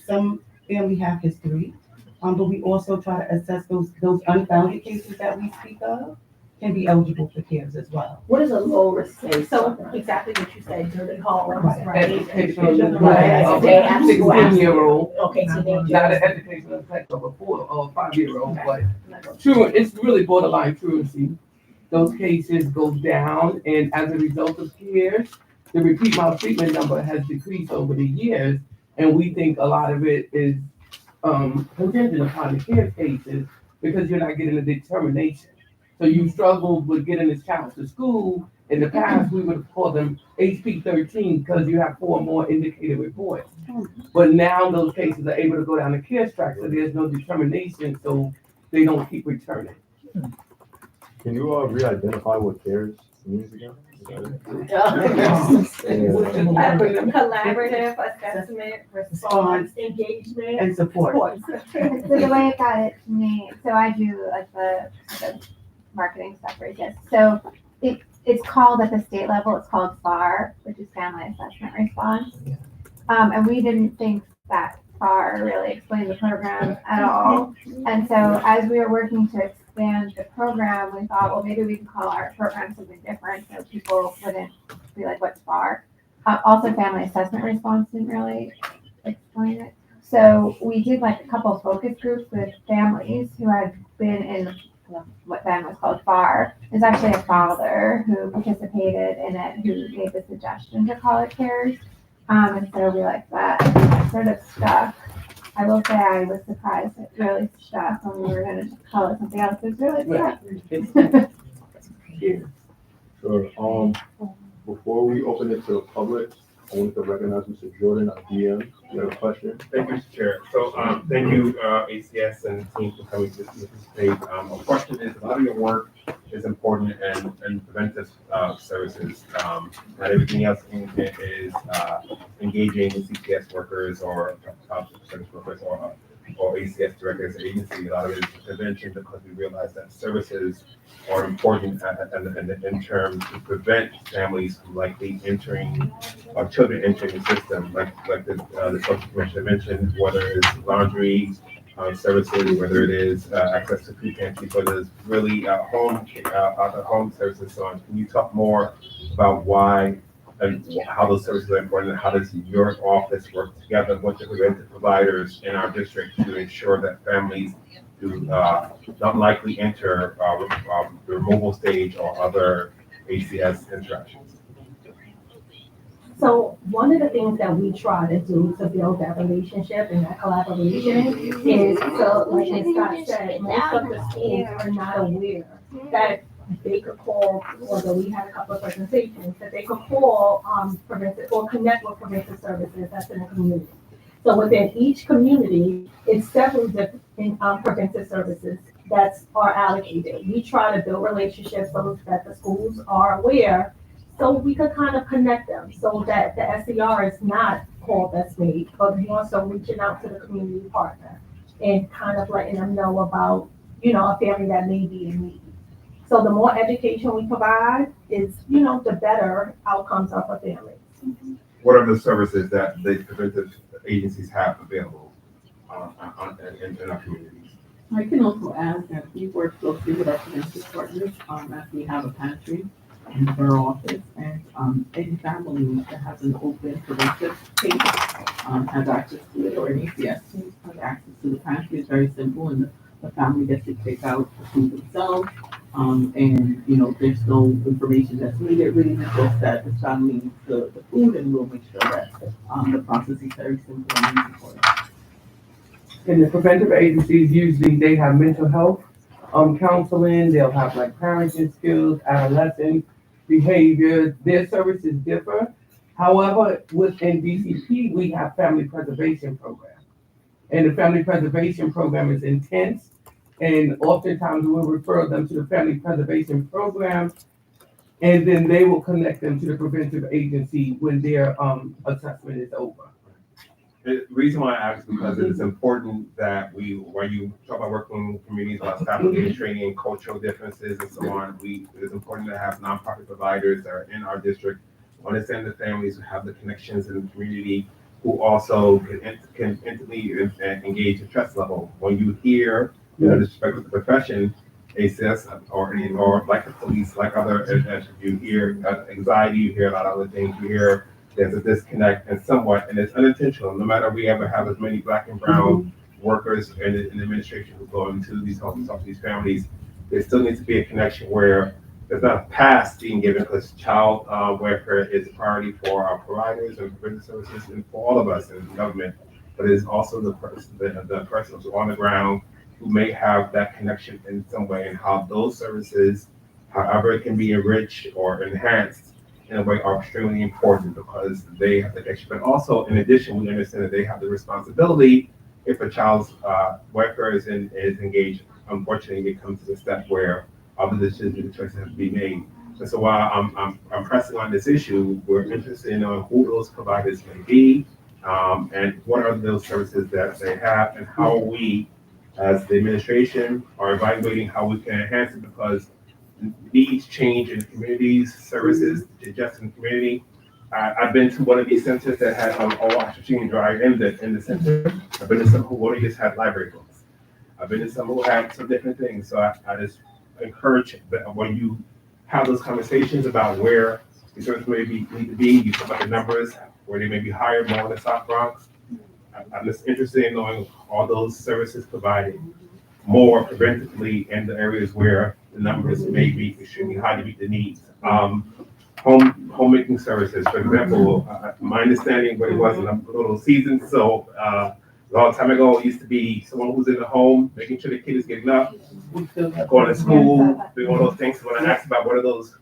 Some family have history. But we also try to assess those unfounded cases that we speak of can be eligible for CARES as well. What is a low risk case? So exactly what you said, dirty homes, right? Educational neglect Right. of They a have to go 16-year-old. Okay, so they Not an just. educational neglect of a 4 or 5-year-old, but true, it's really borderline truancy. Those cases go down, and as a result of CARES, the repeat maltreatment number has decreased over the years, and we think a lot of it is contingent upon the CARES cases because you're not getting a determination. So you struggled with getting this child to school. In the past, we would have called them HP 13 because you have 4 more indicated reports. But now those cases are able to go down the CARES track, so there's no determination, so they don't keep returning. Can you re-identify what CARES means again? Collaborative assessment, response, engagement. And support. So the way it got it to me, so I do like the marketing stuff for this. So it's called at the state level, it's called FAR, which is Family Assessment Response. And we didn't think that FAR really explained the program at all. And so as we were working to expand the program, we thought, well, maybe we can call our program something different so people wouldn't be like, what's FAR? Also, Family Assessment Response didn't really explain it. So we did like a couple of focus groups with families who had been in what then was called FAR. There's actually a father who participated in it who made the suggestion to call it CARES. And so we like that. It sort of stuck. I will say I was surprised it really stuck when we were going to call it something else. It's really stuck. Sure. Before we open it to the public, I wanted to recognize Mr. Jordan, our DM. You have a question? Thank you, Mr. Chair. So, thank you, ACS and the team for coming to participate. A question is, a lot of your work is important and preventive services. Not everything else is engaging CPS workers or service workers or ACS directors agency. A lot of it is prevention because we realize that services are important in terms to prevent families from likely entering or children entering the system, like the social commissioner mentioned, whether it's laundry services, whether it is access to food pantries, whether it's really home services and so on. Can you talk more about why and how those services are important, and how does your office work together with the preventive providers in our district to ensure that families do not likely enter the removal stage or other ACS interactions? So one of the things that we try to do to build that relationship and that collaboration is, so like as Scott said, most of the schools are not aware that they could call, although we had a couple of presentations, that they could call preventive or connect with preventive services that's in the community. So within each community, it's several different preventive services that are allocated. We try to build relationships so that the schools are aware, so we could kind of connect them so that the SDR is not called that's made, but more so reaching out to the community partner and kind of letting them know about, a family that may be in need. So the more education we provide is, the better outcomes are for families. What are the services that the preventive agencies have available in our communities? I can also add that we work closely with our preventive partners, as we have a pantry in the borough office, and any family that has an open preventive case has access to it, or an ACS team has access to the pantry. It's very simple, and the family gets to pick out the food themselves. And there's no information that's needed, really, just that the family needs the food, and we'll make sure that the process is very simple and easy for them. In the preventive agencies, usually they have mental health counseling, they'll have like parenting skills, adolescent behavior, their services differ. However, within DCP, we have family preservation program. And the family preservation program is intense. And oftentimes we'll refer them to the family preservation program, and then they will connect them to the preventive agency when their assessment is over. The reason why I ask is because it is important that when you talk about working with communities about staff getting training, cultural differences and so on, it is important to have nonprofit providers that are in our district, understand the families who have the connections in the community who also can instantly engage the stress level. When you hear, disrespect with the profession, ACS or like the police, like other, you hear anxiety, you hear a lot of other things, you hear there's a disconnect and somewhat, and it's unintentional. No matter we ever have as many Black and brown workers in the administration who go into these homes, talk to these families, there still needs to be a connection where there's not a pass being given because child welfare is a priority for our providers and preventive services and for all of us in government, but it's also the person, the person who's on the ground who may have that connection in some way, and how those services, however it can be enriched or enhanced in a way, are extremely important because they have the connection. But also, in addition, we understand that they have the responsibility if a child's welfare is engaged. Unfortunately, it comes to the step where other decisions and choices have to be made. And so while I'm pressing on this issue, we're interested in knowing who those providers may be, and what are those services that they have, and how we, as the administration, are evaluating how we can enhance it, because needs change in communities, services to just in the community. I've been to one of these centers that had a wash machine dryer in the center. I've been to some who only just had library books. I've been to some who had some different things. So I just encourage that when you have those conversations about where these services need to be, you talk about the numbers, where they may be higher, more in the South Bronx. I'm just interested in knowing all those services provided more preventively in the areas where the numbers may be extremely high to meet the needs. Homemaking services, for example, my understanding what it was in a little season, so a long time ago, it used to be someone who's in the home, making sure the kid is getting up, going to school, doing all those things. So when I asked about what are those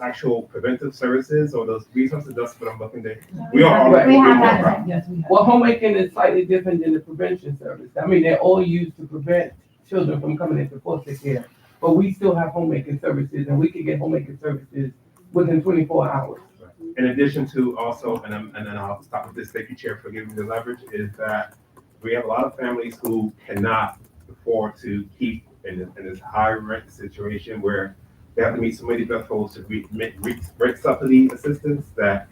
actual preventive services or those resources, that's what I'm looking at. We have that. Yes, well, homemaking is slightly different than the prevention service. I mean, they're all used to prevent children from coming into foster care, but we still have homemaking services, and we can get homemaking services within 24 hours. In addition to also, and then I'll stop with this, thank you, Chair, for giving me the leverage, is that we have a lot of families who cannot afford to keep in this high rent situation where they have to meet so many thresholds to reach rent subsidy assistance that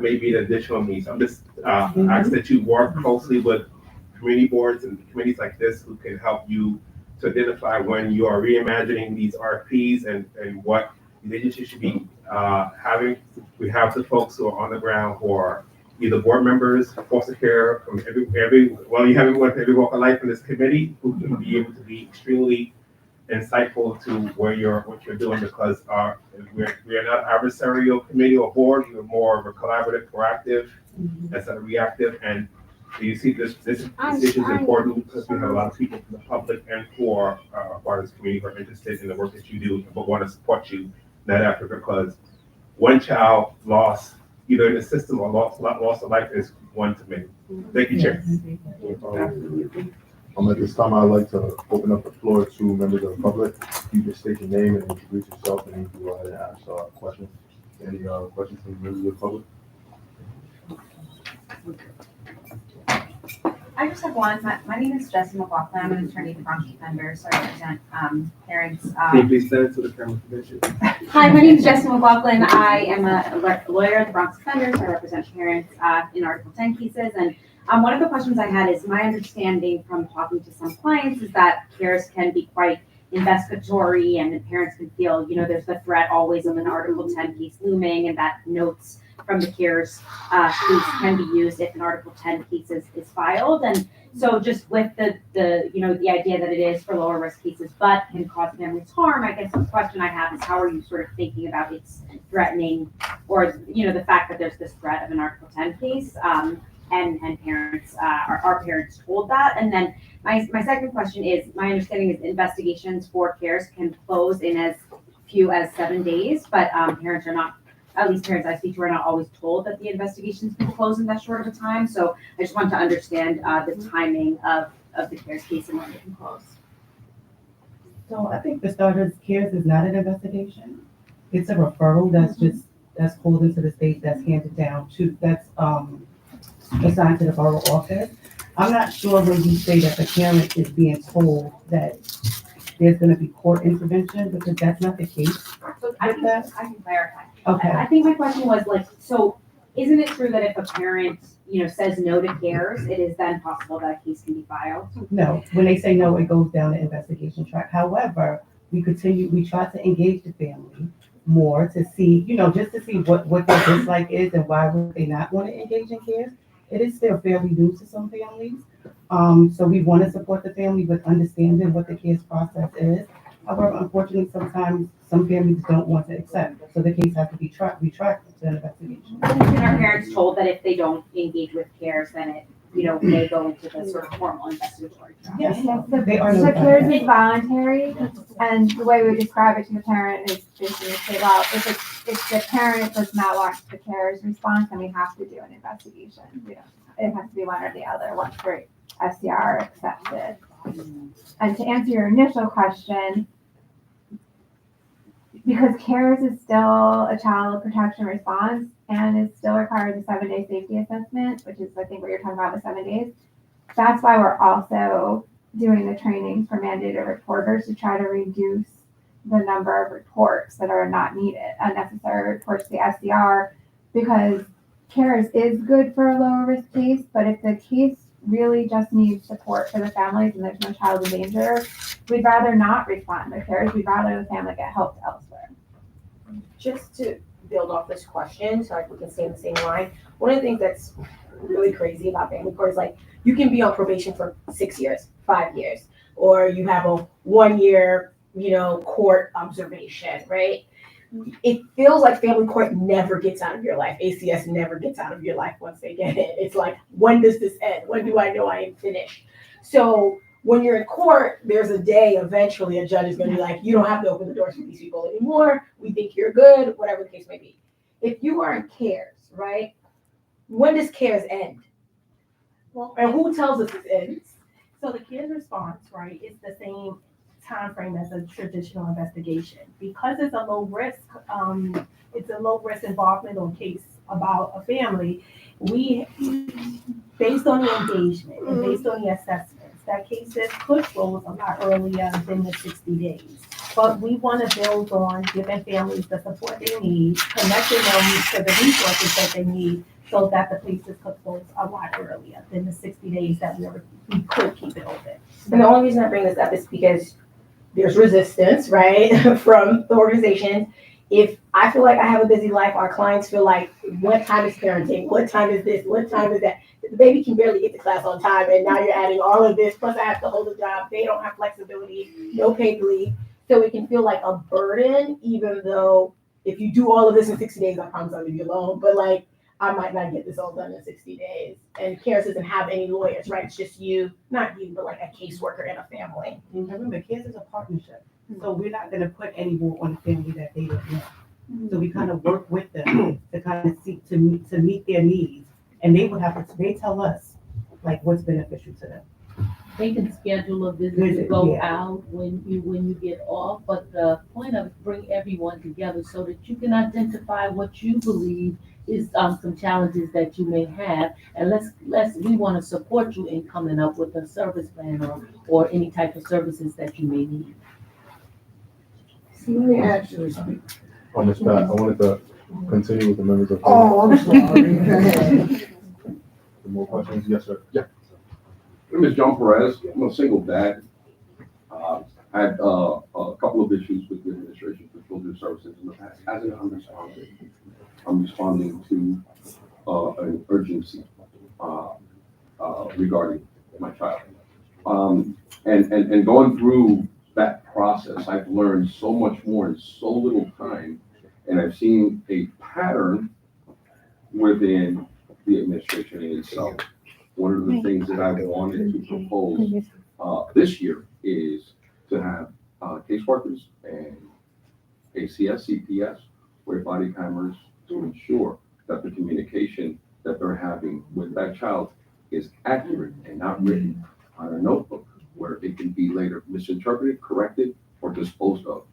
may be an additional needs. I'm just ask that you work closely with community boards and committees like this who can help you to identify when you are reimagining these RFPs and what the agency should be having. We have the folks who are on the ground who are either board members, foster care from you have everyone from every walk of life in this committee who can be able to be extremely insightful to what you're doing, because we're not adversarial committee or board. We're more of a collaborative, proactive instead of reactive. And you see this decision is important because we have a lot of people from the public and who are part of this community who are interested in the work that you do but want to support you in that effort, because one child lost either in the system or lost of life is one too many. Thank you, Chair. At this time, I'd like to open up the floor to members of the public. You just state your name and introduce yourself, and you can go ahead and ask questions. Any questions from members of the public? I just have one. My name is Jessica McLaughlin. I'm an attorney at the Bronx Defender, so I represent parents. Can you please stand to the camera for this? Hi, my name is Jessica McLaughlin. I am a lawyer at the Bronx Defender, so I represent parents in Article 10 cases. And one of the questions I had is my understanding from talking to some clients is that CARES can be quite investigatory, and parents can feel, there's the threat always of an Article 10 case looming, and that notes from the CARES case can be used if an Article 10 case is filed. And so just with the idea that it is for lower risk cases, but can cause families harm, I guess the question I have is how are you sort of thinking about its threatening, or, the fact that there's this threat of an Article 10 case, and parents, are parents told that? And then my second question is, my understanding is investigations for CARES can close in as few as 7 days, but parents are not, at least parents I speak to, are not always told that the investigations can close in that short of a time. So I just want to understand the timing of the CARES case and when it can close. So I think for starters, CARES is not an investigation. It's a referral that's pulled into the state, that's handed down that's assigned to the borough office. I'm not sure when you say that the parent is being told that there's going to be court intervention, because that's not the case. So I can clarify. Okay. I think my question was so isn't it true that if a parent, says no to CARES, it is then possible that a case can be filed? No, when they say no, it goes down the investigation track. However, we try to engage the family more to see, just to see what their dislike is and why would they not want to engage in CARES. It is still fairly new to some families. So we want to support the family with understanding what the CARES process is. However, unfortunately, sometimes some families don't want to accept, so the case has to be retracted to an investigation. And are parents told that if they don't engage with CARES, then it, may go into the sort of formal investigatory process? Yes, So they are so CARES notified. is voluntary, and the way we describe it to the parent is basically say, well, if the parent does not want the CARES response, then we have to do an investigation. It has to be one or the other once for SCR accepted. And to answer your initial question, because CARES is still a child protection response and it still requires a 7-day safety assessment, which is I think what you're talking about, the 7 days. That's why we're also doing the trainings for mandated reporters to try to reduce the number of reports that are not needed, unnecessary reports to the SDR, because CARES is good for a lower risk case, but if the case really just needs support for the families and there's no child in danger, we'd rather not respond to CARES. We'd rather the family get help elsewhere. Just to build off this question, so we can stay in the same line, one of the things that's really crazy about family court is like you can be on probation for 6 years, 5 years, or you have a 1 year, court observation, right? It feels like family court never gets out of your life. ACS never gets out of your life once they get in. It's like, when does this end? When do I know I am finished? So when you're in court, there's a day eventually a judge is going to be like, you don't have to open the doors for these people anymore. We think you're good, whatever the case may be. If you are in CARES, right? When does CARES end? Well, and who tells us it ends? So the CARES response, right, is the same time frame as a traditional investigation. Because it's a low risk involvement or case about a family, we, based on the engagement and based on the assessments, that cases could close a lot earlier than the 60 days. But we want to build on giving families the support they need, connecting them to the resources that they need, so that the cases could close a lot earlier than the 60 days that we could keep it open. And the only reason I bring this up is because there's resistance, right, from the organization. If I feel like I have a busy life, our clients feel like, what time is parenting? What time is this? What time is that? The baby can barely get to class on time, and now you're adding all of this, plus I have to hold a job. They don't have flexibility, no paid leave. So it can feel like a burden, even though if you do all of this in 60 days, I promise I'll leave you alone. But I might not get this all done in 60 days. And CARES doesn't have any lawyers, right? It's just you, not you, but like a caseworker and a family. And remember, CARES is a partnership. So we're not going to put any more on the family that they don't know. So we kind of work with them to kind of seek to meet their needs. And they tell us what's beneficial to them. They can schedule a visit to go out when you get off, but the point of bring everyone together so that you can identify what you believe is some challenges that you may have, and we want to support you in coming up with a service plan or any type of services that you may need. Let me ask you something. On this path, I wanted to continue with the members of. Oh, I'm sorry. More questions? Yes, sir. Yeah. My name is John Perez. I'm a single dad. I had a couple of issues with the Administration for Children's Services in the past. Hasn't responded. I'm responding to an urgency regarding my child. And going through that process, I've learned so much more in so little time, and I've seen a pattern within the administration in itself. One of the things that I wanted to propose this year is to have caseworkers and ACS, CPS, wear body cameras to ensure that the communication that they're having with that child is accurate and not written on a notebook where it can be later misinterpreted, corrected, or disposed of.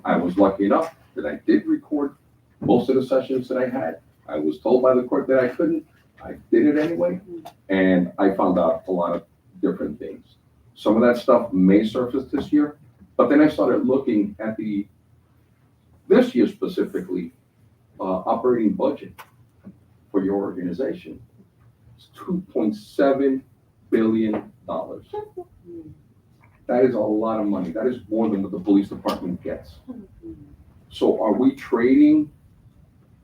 I was lucky enough that I did record most of the sessions that I had. I was told by the court that I couldn't. I did it anyway, and I found out a lot of different things. Some of that stuff may surface this year, but then I started looking at this year specifically, operating budget. for your organization. It's $2.7 billion. That is a lot of money. That is more than what the police department gets. So are we trading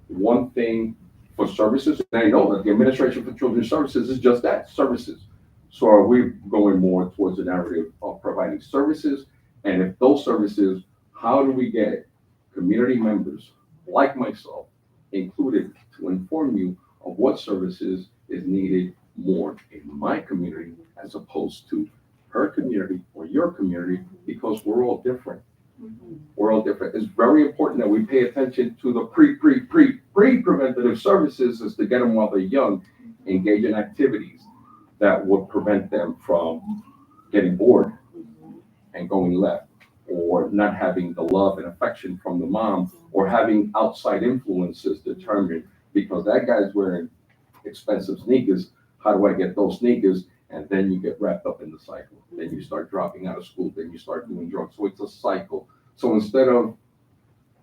one thing for services? And I know that the Administration for Children's Services is just that, services. So are we going more towards the narrative of providing services? And if those services, how do we get community members like myself included to inform you of what services is needed more in my community as opposed to her community or your community, because we're all different. We're all different. It's very important that we pay attention to the pre-preventative services, is to get them while they're young, engage in activities that would prevent them from getting bored and going left, or not having the love and affection from the mom, or having outside influences determined because that guy's wearing expensive sneakers. How do I get those sneakers? And then you get wrapped up in the cycle. Then you start dropping out of school. Then you start doing drugs. So it's a cycle. So instead of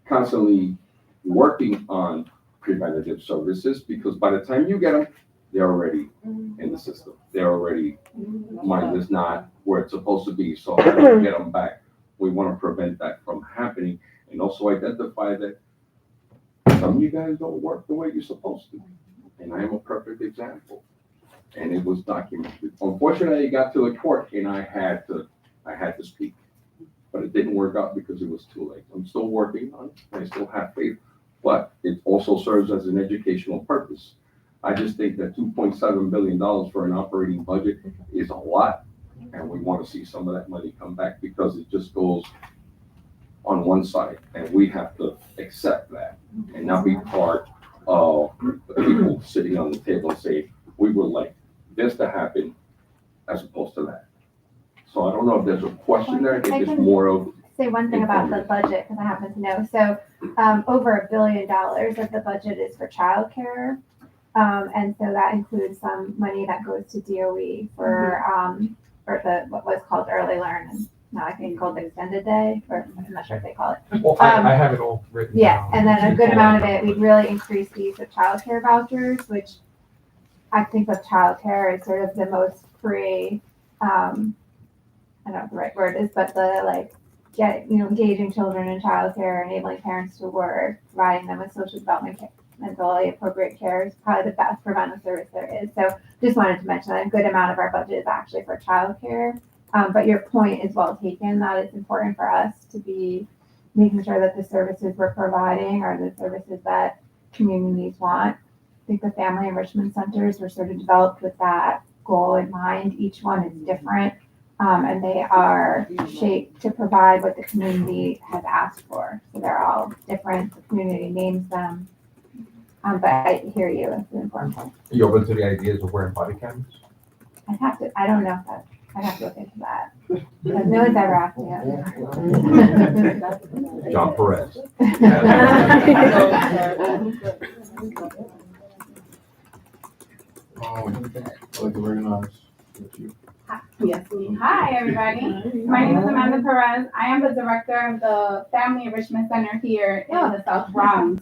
constantly working on preventative services, because by the time you get them, they're already in the system. They're already, mind is not where it's supposed to be. So how do you get them back? We want to prevent that from happening, and also identify that some of you guys don't work the way you're supposed to. And I am a perfect example. And it was documented. Unfortunately, it got to the court and I had to speak. But it didn't work out because it was too late. I'm still working on it. I still have faith. But it also serves as an educational purpose. I just think that $2.7 billion for an operating budget is a lot. And we want to see some of that money come back, because it just goes on one side. And we have to accept that and not be part of the people sitting on the table and say, we would like this to happen as opposed to that. So I don't know if there's a question there. I think it's more of. Say one thing about the budget, because I happen to know. So over $1 billion of the budget is for childcare. And so that includes some money that goes to DOE for the what was called early learn, and now I think it's called extended day, or I'm not sure if they call it. Well, I have it all written Yeah, down. and then a good amount of it, we'd really increase the use of childcare vouchers, which I think of childcare as sort of the most free, I don't know what the right word is, but the engaging children in childcare, enabling parents to work, providing them with social development mentally appropriate care is probably the best preventive service there is. So just wanted to mention that a good amount of our budget is actually for childcare. But your point is well taken, that it's important for us to be making sure that the services we're providing are the services that communities want. I think the family enrichment centers were sort of developed with that goal in mind. Each one is different, and they are shaped to provide what the community has asked for. So they're all different. The community names them. But I hear you. It's an important point. You open to the ideas of wearing body cams? I don't know if that, I'd have to look into that. Because no one's ever asked me that. John Perez. I'd like to recognize you. Yes, hi, everybody. My name is Amanda Perez. I am the director of the Family Enrichment Center here in the South Bronx.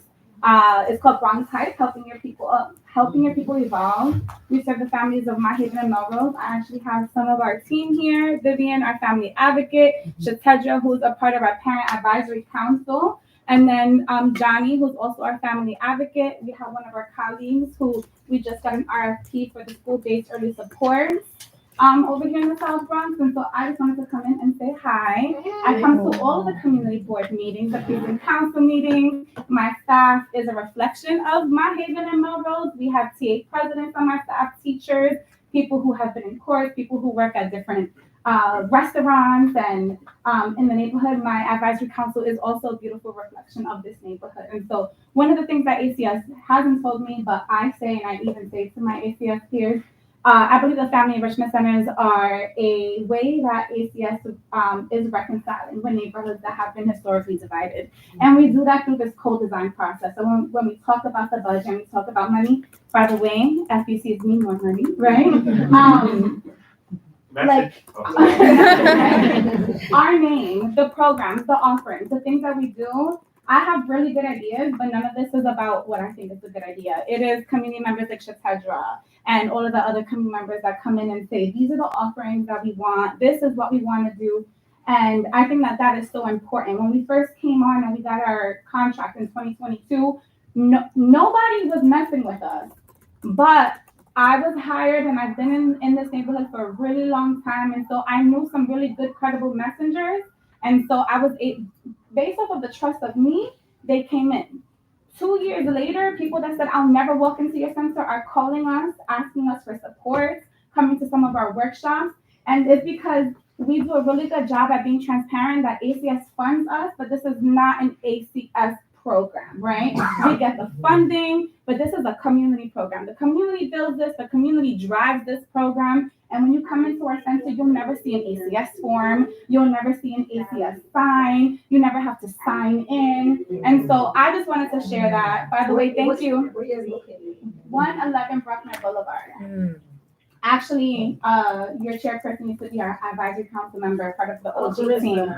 It's called Bronx Heights, helping your people evolve. We serve the families of Mahaven and Melrose. I actually have some of our team here. Vivian, our family advocate. Shatedra, who's a part of our parent advisory council. And then Johnny, who's also our family advocate. We have one of our colleagues who we just got an RFP for the school-based early support over here in the South Bronx. And so I just wanted to come in and say hi. I come to all of the community board meetings, the precinct council meetings. My staff is a reflection of Mahaven and Melrose. We have TA presidents on my staff, teachers, people who have been in course, people who work at different restaurants and in the neighborhood. My advisory council is also a beautiful reflection of this neighborhood. And so one of the things that ACS hasn't told me, but I say, and I even say to my ACS peers, I believe the family enrichment centers are a way that ACS is reconciling with neighborhoods that have been historically divided. And we do that through this co-design process. So when we talk about the budget and we talk about money, by the way, FBCs need more money, right? Our name, the programs, the offerings, the things that we do I have really good ideas, but none of this is about what I think is a good idea. It is community members like Shatedra and all of the other community members that come in and say, these are the offerings that we want. This is what we want to do. And I think that that is so important. When we first came on and we got our contract in 2022, nobody was messing with us. But I was hired and I've been in this neighborhood for a really long time. And so I knew some really good, credible messengers. And so I was based off of the trust of me, they came in. 2 years later, people that said, I'll never walk into your center are calling us, asking us for support, coming to some of our workshops. And it's because we do a really good job at being transparent that ACS funds us, but this is not an ACS program, right? We get the funding, but this is a community program. The community builds this, the community drives this program. And when you come into our center, you'll never see an ACS form. You'll never see an ACS sign. You never have to sign in. And so I just wanted to share that. By the way, thank you. 111 Bruckner Boulevard. Actually, your chairperson used to be our advisory council member, part of the OG team.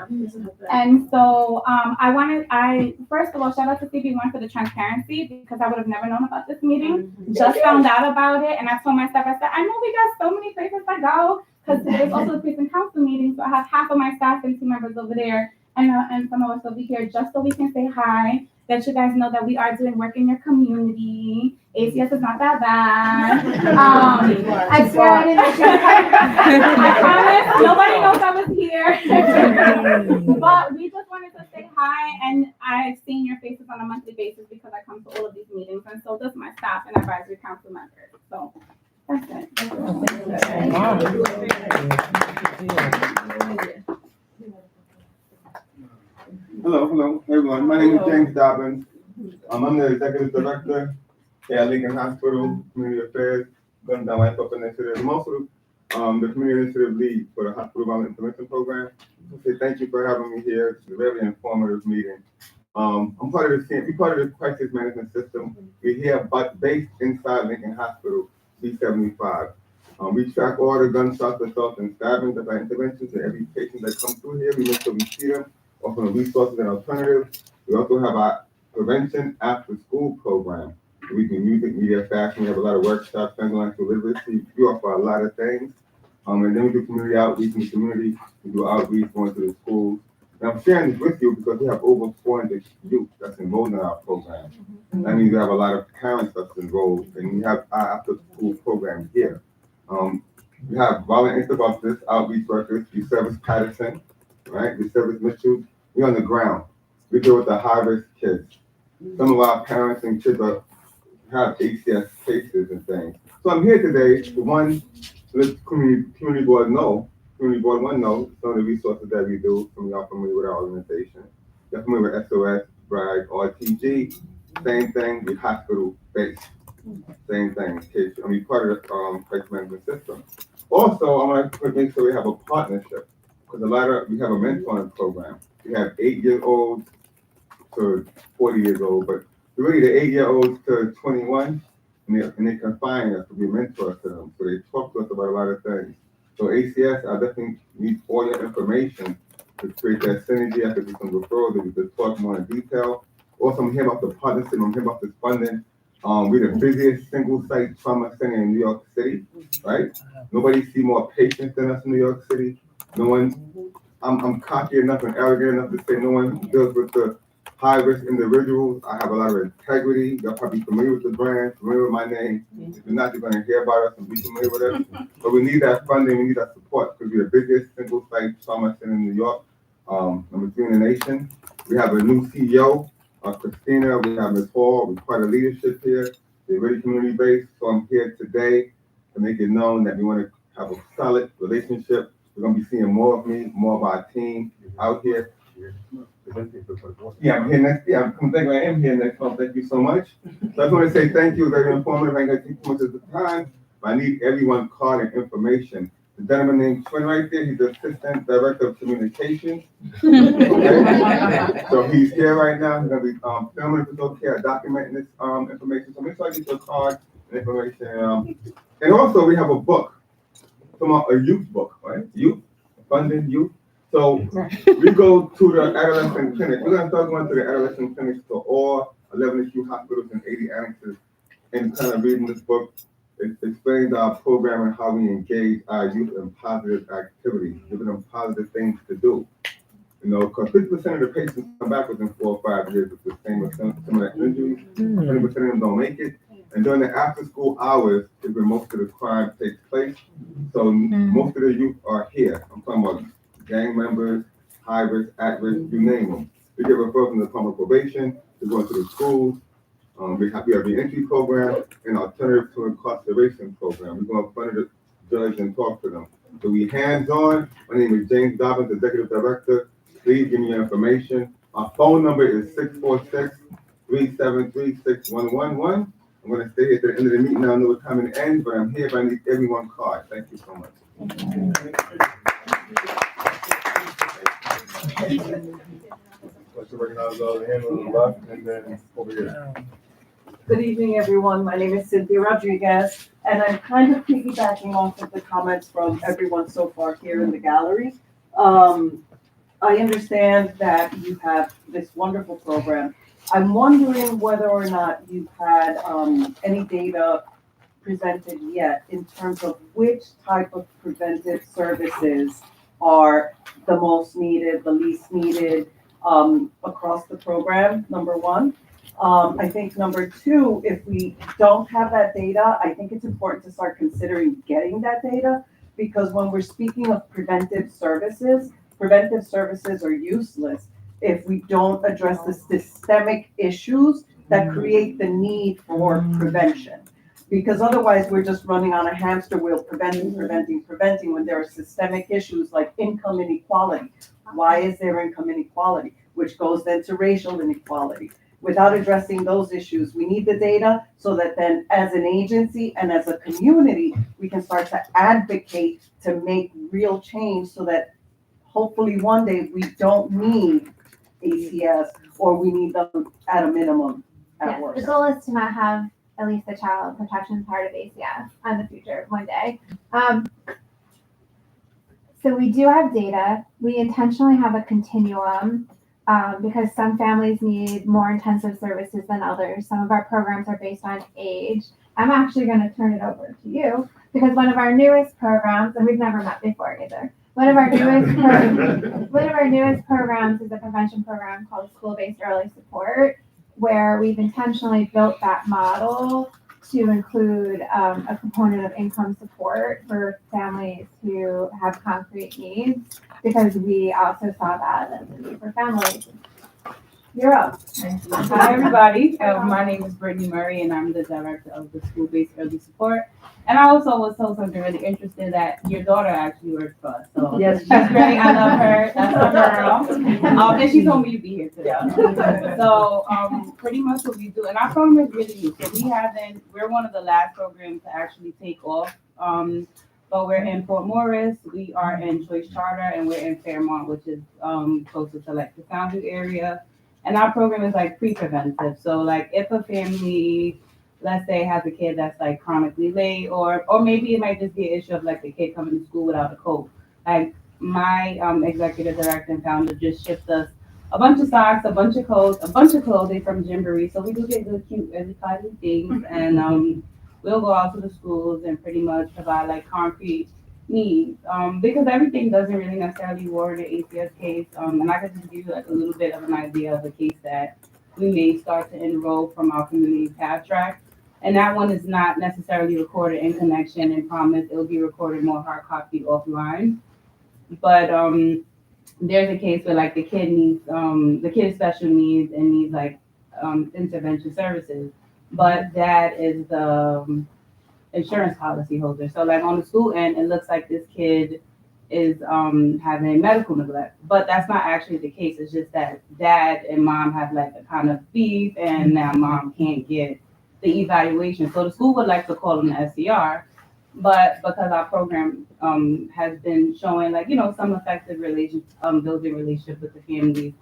And so I first of all, shout out to CB1 for the transparency, because I would have never known about this meeting. Just found out about it, and I told my staff, I said, I know we got so many places to go, because there's also a precinct council meeting, so I have half of my staff and team members over there, and some of us will be here just so we can say hi, let you guys know that we are doing work in your community. ACS is not that bad. I swear I didn't. I promise nobody knows I was here. But we just wanted to say hi, and I've seen your faces on a monthly basis because I come to all of these meetings, and so does my staff and advisory council members. So that's it. Hello, everyone. My name is James Dobbins. I'm the executive director at Lincoln Hospital Community Affairs, Gun Down Life Up Initiative. I'm also the community initiative lead for the Hospital Violence Intervention Program. I say thank you for having me here. It's a very informative meeting. I'm part of the crisis management system. We're here based inside Lincoln Hospital, B75. We track all the gunshots, assaults, and stabbings of our interventions to every patient that comes through here. We make sure we see them, offer them resources and alternatives. We also have our prevention after school program. We do music, media, fashion. We have a lot of workshops, financial literacy. We offer a lot of things. And then we do community outreach in the community. We do outreach going to the schools. And I'm sharing this with you because we have over 400 youth that's enrolled in our program. That means we have a lot of parents that's enrolled, and we have our after school program here. We have violent interrupters, outreach workers. We service Patterson, right? We service Mitchell. We're on the ground. We deal with the high-risk kids. Some of our parents and kids have ACS cases and things. So I'm here today to let community board know, community board one know some of the resources that we do. Some of y'all familiar with our organization. You're familiar with SOS, BRAG, RTG. Same thing, we hospital-based. Same thing, kids. I mean, part of the crisis management system. Also, I want to make sure we have a partnership, because we have a mentoring program. We have 8-year-olds to 40 years old, but really the 8-year-olds to 21, and they confine us to be mentors to them. So they talk to us about a lot of things. So ACS, I definitely need all your information to create that synergy. I could do some referrals that we could talk more in detail. Also, I'm here about the partnership, I'm here about this funding. We're the busiest single site trauma center in New York City, right? Nobody see more patients than us in New York City. No one, I'm cocky enough and arrogant enough to say no one deals with the high-risk individuals. I have a lot of integrity. You're probably familiar with the brand, familiar with my name. If you're not, you're going to hear about us and be familiar with us. But we need that funding, we need that support, because we're the biggest single-site trauma center in New York, number 3 in the nation. We have a new CEO, Christina. We have Ms. Hall. We're quite a leadership here. They're really community-based. So I'm here today to make it known that we want to have a solid relationship. We're going to be seeing more of me, more of our team out here. Yeah, I'm here next. Yeah, I am here next month. Thank you so much. So I just want to say thank you. Very informative. I ain't going to take too much of the time, but I need everyone's card and information. The gentleman named Twin right there, he's the Assistant Director of Communications. Okay? So he's here right now. He's going to be filming if it's okay, documenting this information. So make sure I get your card and information. And also we have a book, a youth book, right? Youth, funding youth. So So we go to the adolescent clinic. We're gonna start going to the adolescent clinics to all 11 acute hospitals and 80 annexes, and kind of reading this book. It explains our program and how we engage our youth in positive activities, giving them positive things to do. You know, because 50% of the patients come back within 4 or 5 years with the same or similar injuries. 20% of them don't make it. And during the after-school hours is where most of the crime takes place. So most of the youth are here. I'm talking about gang members, high risk, at risk, you name them. We get referred from the Department of Probation to go into the schools. We have the entry program and alternative to incarceration program. We go in front of the judge and talk to them. So we hands-on. My name is James Dobbins, Executive Director. Please give me your information. Our phone number is 646-373-6111. I'm going to stay here to the end of the meeting. I don't know what time it ends, but I'm here if I need everyone's card. Thank you so much. Let's recognize all the hand on the left and then over here. Good evening, everyone. My name is Cynthia Rodriguez, and I'm kind of piggybacking off of the comments from everyone so far here in the gallery. I understand that you have this wonderful program. I'm wondering whether or not you've had any data presented yet in terms of which type of preventive services are the most needed, the least needed across the program, number one. I think number two, if we don't have that data, I think it's important to start considering getting that data, because when we're speaking of preventive services are useless if we don't address the systemic issues that create the need for prevention. Because otherwise we're just running on a hamster wheel, preventing, when there are systemic issues like income inequality. Why is there income inequality? Which goes then to racial inequality. Without addressing those issues, we need the data so that then as an agency and as a community, we can start to advocate to make real change so that hopefully one day we don't need ACS, or we need them at a minimum at Yes, worst. the goal is to not have at least the child protection part of ACS in the future one day. So we do have data. We intentionally have a continuum because some families need more intensive services than others. Some of our programs are based on age. I'm actually going to turn it over to you because one of our newest programs, and we've never met before either, one of our newest programs is a prevention program called School-Based Early Support, where we've intentionally built that model to include a component of income support for families who have concrete needs, because we also saw that as a need for families. You're up. Hi, everybody. My name is Brittany Murray, and I'm the director of the School-Based Early Support. And I also was told something really interesting, that your daughter actually works for us. So yes, she's great. I love her. That's my girl. And she told me you'd be here today. So pretty much what we do, and our program is really new. So we're one of the last programs to actually take off. But we're in Fort Morris, we are in Choice Charter, and we're in Fairmont, which is closer to like the Soundview area. And our program is like pre-preventive. So like if a family, let's say, has a kid that's like chronically late, or maybe it might just be an issue of like the kid coming to school without a coat. Like my executive director and founder just shipped us a bunch of socks, a bunch of coats, a bunch of clothing from Gymboree. So we do get good, cute, everybody things. And we'll go out to the schools and pretty much provide like concrete needs, because everything doesn't really necessarily warrant an ACS case. And I could just give you like a little bit of an idea of a case that we may start to enroll from our community path track. And that one is not necessarily recorded in connection and promise. It'll be recorded more hard copy offline. But there's a case where like the kid needs, the kid has special needs and needs like intervention services. But that is the insurance policy holder. So like on the school end, it looks like this kid is having medical neglect, but that's not actually the case. It's just that dad and mom have like a kind of beef, and now mom can't get the evaluation. So the school would like to call them the SCR, but because our program has been showing like, some effective building relationship with the families,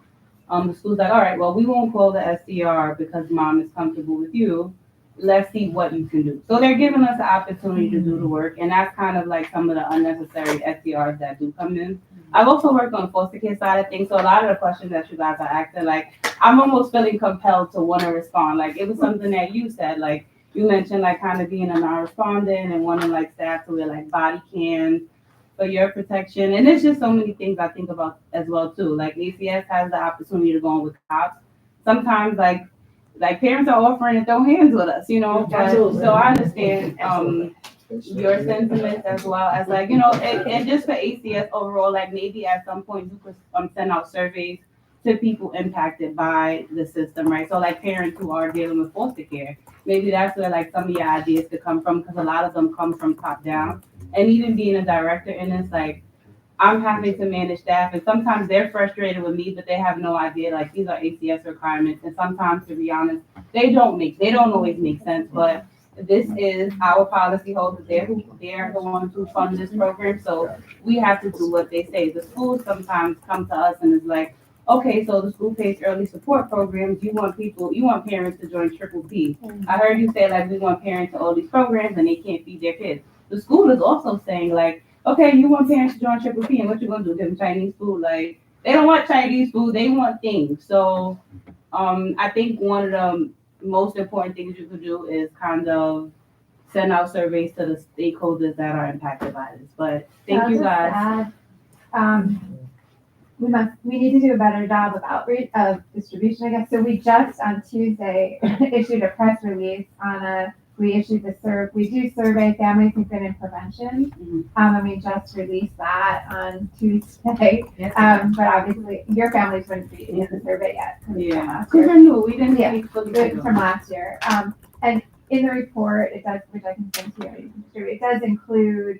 the school's like, all right, well, we won't call the SCR because mom is comfortable with you. Let's see what you can do. So they're giving us the opportunity to do the work, and that's kind of like some of the unnecessary SDRs that do come in. I've also worked on the foster care side of things, so a lot of the questions that you guys are asking, like, I'm almost feeling compelled to want to respond. Like, it was something that you said, like, you mentioned, like, kind of being a non-respondent and wanting, like, staff to wear, like, body cams for your protection. And there's just so many things I think about as well, too. Like, ACS has the opportunity to go in with cops. Sometimes, like parents are offering to throw hands with us, you know, but, so I understand, your sentiments as well as like, you know, and just for ACS overall, like maybe at some point you could send out surveys to people impacted by the system, right? So like parents who are dealing with foster care, maybe that's where like some of your ideas could come from, because a lot of them come from top down. And even being a director in this, like I'm having to manage staff, and sometimes they're frustrated with me, but they have no idea like these are ACS requirements, and sometimes to be honest, they don't always make sense, but this is our policy holders. They're the ones who fund this program, so we have to do what they say. The schools sometimes come to us and is like, okay, so the school pays early support programs. You want parents to join Triple P. I heard you say like we want parents to all these programs and they can't feed their kids. The school is also saying like, okay, you want parents to join Triple P, and what you gonna do? Give them Chinese food? Like they don't want Chinese food, they want things. So I think one of the most important things you could do is kind of send out surveys to the stakeholders that are impacted by this. But thank you guys. We need to do a better job of outreach, of distribution, I guess. So we just on Tuesday issued a press release we do survey families who've been in prevention. And we just released that on Tuesday. But obviously your families wouldn't be in the survey yet. Yeah, because we're new, we didn't get from last year. And in the report, it does, which I can send to you, it does include,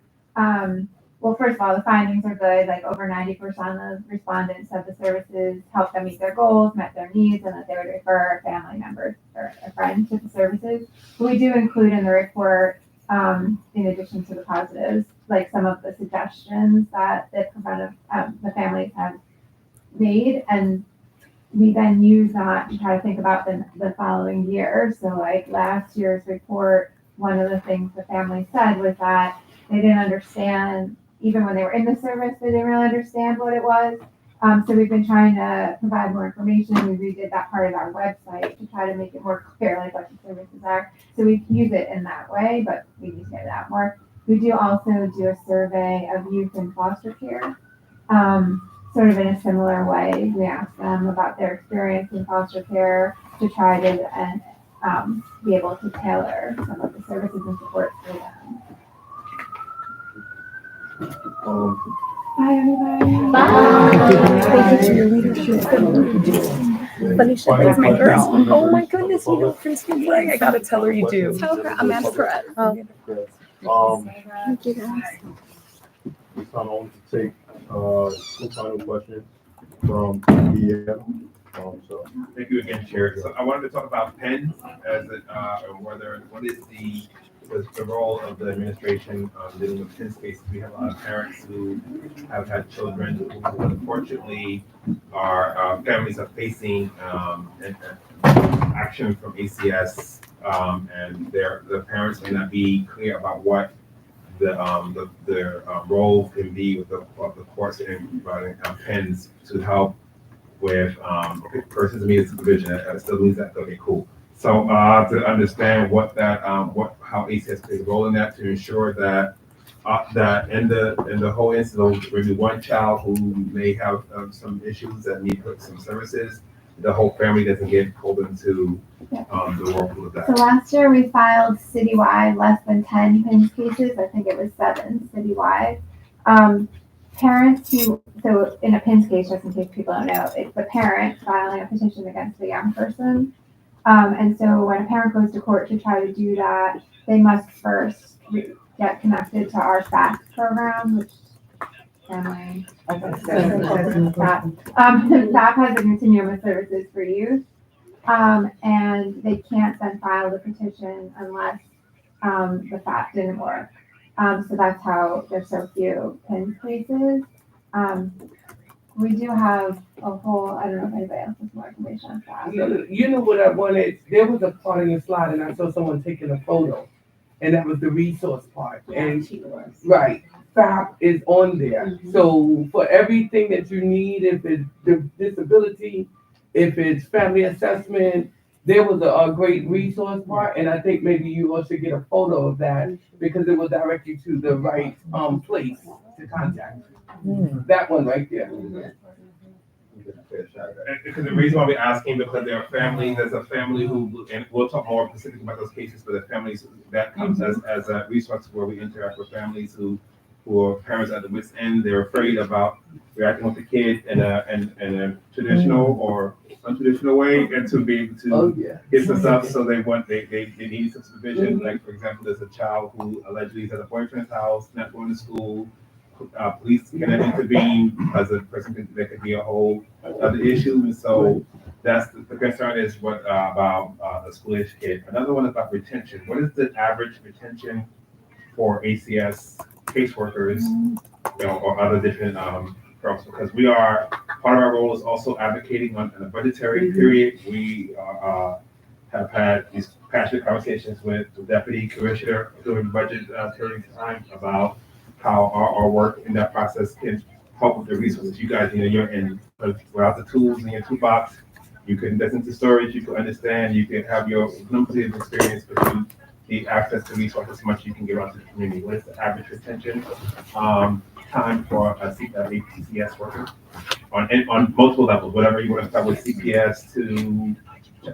well, first of all, the findings are good. Like over 90% of respondents said the services helped them meet their goals, met their needs, and that they would refer a family member or a friend to the services. But we do include in the report, in addition to the positives, like some of the suggestions that the families have made, and we then use that to try to think about the following year. So like last year's report, one of the things the family said was that they didn't understand, even when they were in the service, they didn't really understand what it was. So we've been trying to provide more information. We redid that part of our website to try to make it more clear, like what the services are. So we use it in that way, but we need to get it out more. We do also do a survey of youth in foster care. Sort of in a similar way, we ask them about their experience in foster care to try to be able to tailor some of the services and support for them. Bye, everybody. Thank you for your leadership. Felicia is my girl. Oh my goodness, you know Kristen Blake. I gotta tell her you do. Tell her Amanda Perez. Thank you guys. We kind of want to take two final questions from DM. Thank you again, Chair. So I wanted to talk about pens as what is the role of the administration dealing with pens cases. We have a lot of parents who have had children who unfortunately are families are facing action from ACS, and the parents may not be clear about what their role can be with the courts and providing pens to help with persons immediate supervision. That still means that. Okay, cool. So to understand how ACS plays a role in that, to ensure that that in the whole incident, maybe one child who may have some issues that need some services, the whole family doesn't get pulled into the whirlpool of that. So last year we filed citywide less than 10 PINS cases. I think it was 7 citywide. Parents so in a PINS case, just in case people don't know, it's the parent filing a petition against the young person. And so when a parent goes to court to try to do that, they must first get connected to our FACT program, which family, FAP has a continuum of services for youth. And they can't then file the petition unless the FAP didn't work. So that's how there's so few PINS cases. We do have a whole, I don't know if anybody else has more information on that. You know what I wanted? There was a part in the slide and I saw someone taking a photo, and that was the resource part. And right. FAP is on there. So for everything that you need, if it's disability, if it's family assessment, there was a great resource part, and I think maybe you all should get a photo of that because it will direct you to the right place to contact. That one right there. Because the reason why we're asking, because there are families, there's a family who, and we'll talk more specifically about those cases, but the families, that comes as a resource where we interact with families who are parents at the wit's end. They're afraid about reacting with the kid in a traditional or untraditional way, and to be able to get some stuff. So they need some supervision. Like, for example, there's a child who allegedly is at a boyfriend's house, not going to school. Police can intervene because there could be a whole other issue, and so that's the concern is what about the school-age kid. Another one is about retention. What is the average retention for ACS caseworkers, or other different programs? Because we are part of our role is also advocating on a budgetary period. We have had these passionate conversations with the deputy commissioner during budget hearing time about how our work in that process can help with the resources you guys need. You're in, without the tools in your toolbox, you can listen to stories, you can understand, you can have your limited experience, but you need access to resources as much as you can get out to the community. What is the average retention time for a CPS worker on multiple levels, whatever you want to start with CPS to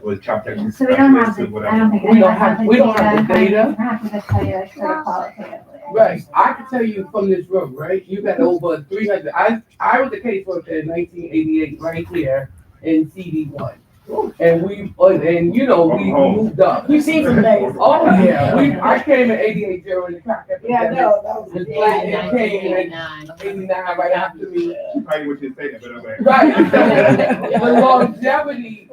with child protection So we don't have specialist to the, whatever. I don't think We don't anyone have- we don't have the data. I have to just tell you like sort of qualitatively. Right, I can tell you from this room, right, you got over 300, I was a caseworker in 1988, right here in CD1. And we moved up. You seen some things. Oh, yeah, I came in 88 during the crack epidemic. Yeah, no, that was And it came in 89 right after me. Probably what you're saying, but okay. Right. The longevity,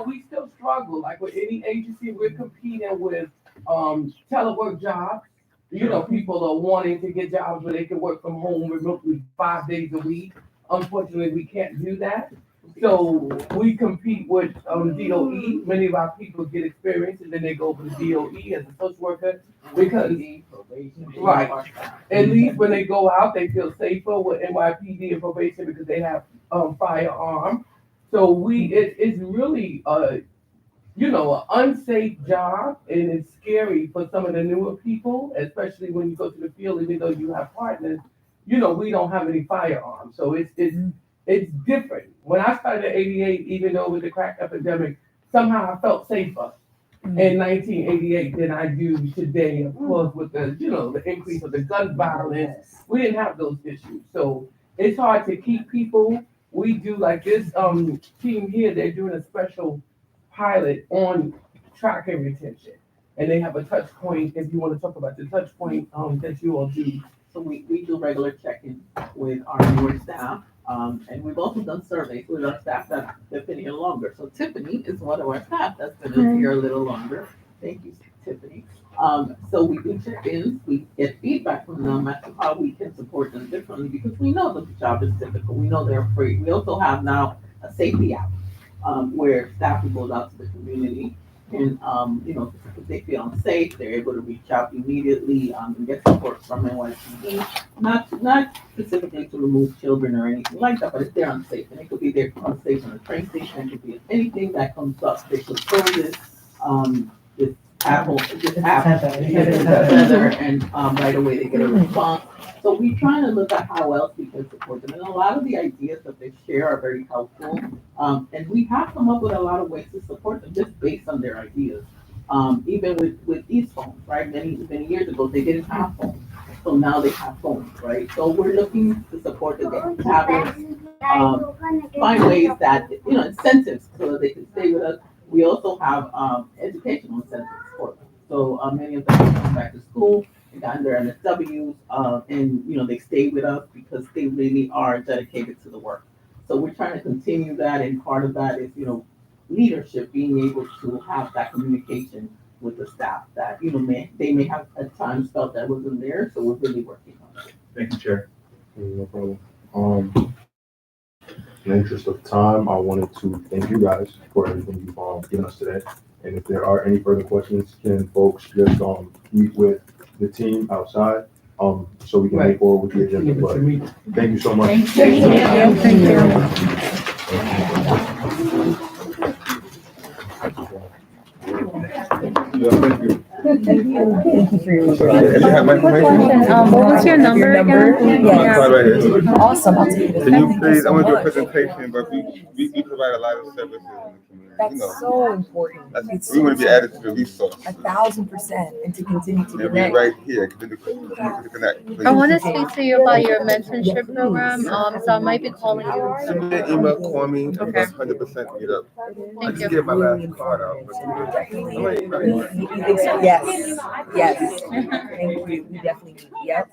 we still struggle, like with any agency, we're competing with, telework jobs. People are wanting to get jobs where they can work from home remotely 5 days a week. Unfortunately, we can't do that. So we compete with, DOE. Many of our people get experience and then they go over to DOE as a social worker because, right. At least when they go out, they feel safer with NYPD and probation because they have, firearm. So it's really, an unsafe job, and it's scary for some of the newer people, especially when you go to the field, even though you have partners, we don't have any firearms. So it's different. When I started in 88, even though with the crack epidemic, somehow I felt safer in 1988 than I do today, of course, with the increase of the gun violence. We didn't have those issues. So it's hard to keep people. We do like this team here, they're doing a special pilot on tracking retention. And they have a touch point, if you want to talk about the touch point that you all do. So we do regular check-in with our newer staff. And we've also done surveys with our staff that have been here longer. So Tiffany is one of our staff that's been here a little longer. Thank you, Tiffany. So we do check-ins, we get feedback from them as to how we can support them differently because we know that the job is difficult. We know they're afraid. We also have now a safety app where staff goes out to the community and, if they feel unsafe, they're able to reach out immediately and get support from NYPD. Not specifically to remove children or anything like that, but if they're unsafe, and it could be they're unsafe on a train station, it could be anything that comes up, they could throw this app, and right away they get a response. So we're trying to look at how else we can support them, and a lot of the ideas that they share are very helpful. And we have come up with a lot of ways to support them just based on their ideas. Even with these phones, right? Many years ago, they didn't have phones. So now they have phones, right? So we're looking to support them, get tablets, find ways that, incentives so that they can stay with us. We also have educational incentives for them. So many of them come back to school, they got their MSWs, and, they stay with us because they really are dedicated to the work. So we're trying to continue that, and part of that is, leadership, being able to have that communication with the staff that, they may have at times felt that wasn't there, so we're really working on it. Thank you, Chair. No problem. In the interest of time, I wanted to thank you guys for everything you've given us today. And if there are any further questions, can folks just meet with the team outside? so we can move forward with the agenda, but thank you so much. Thank Thank you for your Quick question, what was your number again? My card right here. Awesome, I'll take it. Can you Thank please, so I want to do a much. presentation, but we provide a lot of services in the community. That's so important. It's We want to be added to the resource. 1,000%, and to continue to And be connect. right here, continue to connect. Please. I want to speak to you about your mentorship program, so I might be calling you. Send me an email, call me, and let's 100% meet up. I just get my last card out. Yes, yes. Thank you. We definitely need. Yep.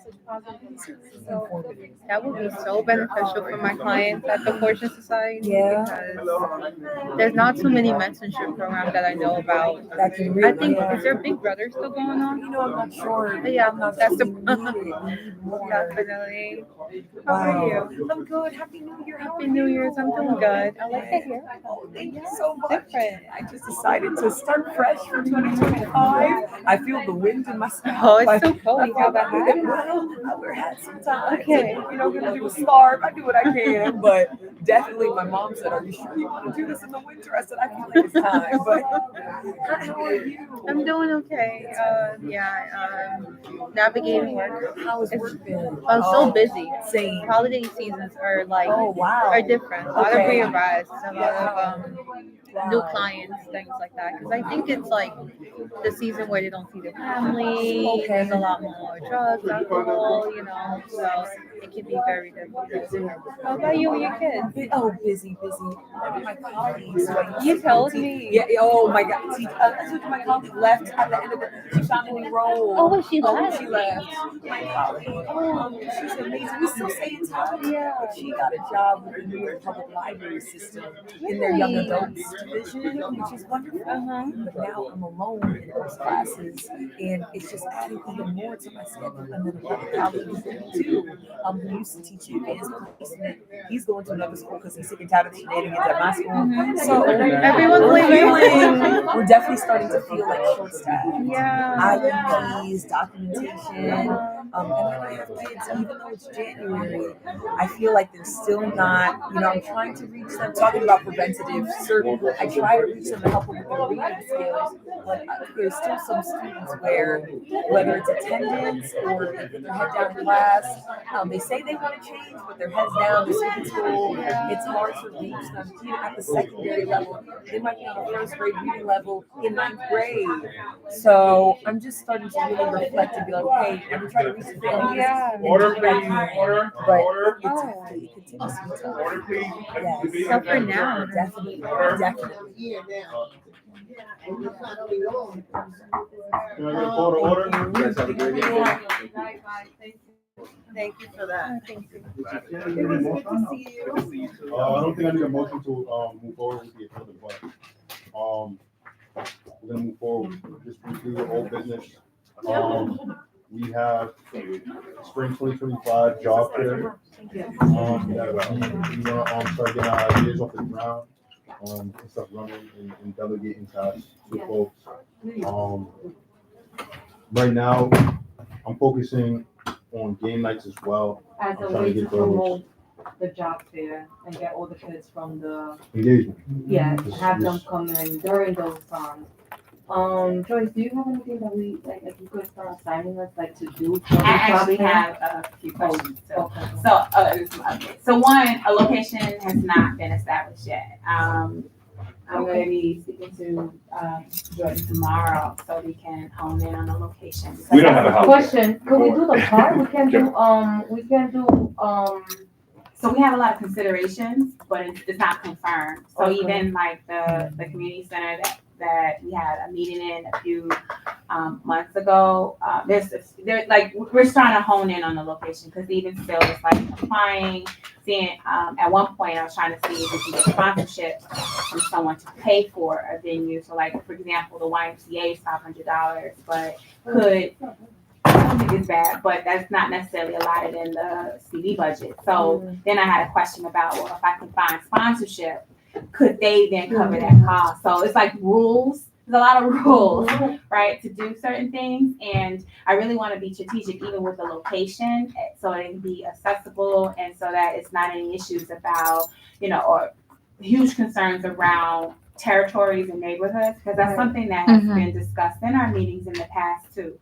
That would be so beneficial for my clients at the Fortune Society. Yeah. Because there's not too many mentorship programs that I know about. That can I really, think, is there Big Brother still going on? You know, I'm not sure. But yeah, that's the more. definitely. How are you? I'm good. Happy New Year. Happy New Year's. I'm doing good. I like to hear. Oh, thank you so much. I just decided to start fresh for 2025. I feel the wind in my scalp. Oh, it's so cold. You have a hat? Well, I wear hats sometimes. Okay. You know, gonna do a scarf. I do what I can, but definitely my mom said, "Are you sure you want to do this in the winter?" I said, "I feel like it's time." But how are you? I'm doing okay. Navigating work. How has work been? I'm so busy. Same. Holiday seasons are like are different. A lot of Okay. rearrives, a lot of new clients, things like that. Because I think it's like the season where they don't see their family. Okay. There's a lot more drugs, alcohol, you know. So it can be very difficult. How about you and your kids? Oh, busy. My colleagues. You told me. Yeah. Oh my God. See, my colleague left at the end of she found a new role. Oh, she left? She left. My colleague. She's amazing. We still stay in touch. Yeah. She got a job with the New York Public Library system in their young adults division, which is wonderful. But now I'm alone in those classes, and it's just adding even more to my schedule. And then another colleague is there too, who used to teach advanced placement. He's going to another school because he's sick and tired of the shenanigans at my school. So Everyone's leaving. We're definitely starting to feel like short staffed. Yeah. IEPs, documentation, and then I have kids. Even though it's January, I feel like they're still not. You know, I'm trying to reach them. Talking about preventative service, I try to reach them to help them with their reading skills, but there's still some students where, whether it's attendance or they put their head down in class, they say they want to change, but their heads down, they're in school. It's hard to reach them. Even at the secondary level, they might be on the first grade reading level in 9th grade. So I'm just starting to really reflect and be like, hey, and we try to reach the families. Order, please. Order. But Order. it continues to be tough. Order, please. Yes. So for now. Definitely. Order. Thank you for that. Thank you. It was good to see you. I don't think I need a motion to move forward with the agenda, but we're gonna move forward just briefly with old business. We have spring 2025 job fair. We wanna start getting our ideas off the ground, and start running and delegating tasks to folks. Right now, I'm focusing on game nights as well. As I'm a trying way to to get those promote the job fair and get all the kids from the, engagement. yeah, Just- have them just- come in during those times. Joyce, do you have anything that we, like you could start assigning us, like to do? I actually have a few questions. So one, a location has not been established yet. I'm going to be speaking to Jordan tomorrow so we can hone in on the location. We don't have a house. Question, could we do the park? We can do, So we have a lot of considerations, but it's not confirmed. So Okay. even like the community center that we had a meeting in a few months ago, there's like, we're starting to hone in on the location, because even still it's like applying, seeing, at one point I was trying to see if we can get sponsorship from someone to pay for a venue. So like, for example, the YMCA is $500, but could, I don't think it's bad, but that's not necessarily allotted in the CD budget. So then I had a question about, well, if I can find sponsorship, could they then cover that cost? So it's like rules there's a lot of rules, right, to do certain things. And I really want to be strategic even with the location so it can be accessible and so that it's not any issues about, or huge concerns around territories and neighborhoods, because that's something that has been discussed in our meetings in the past too.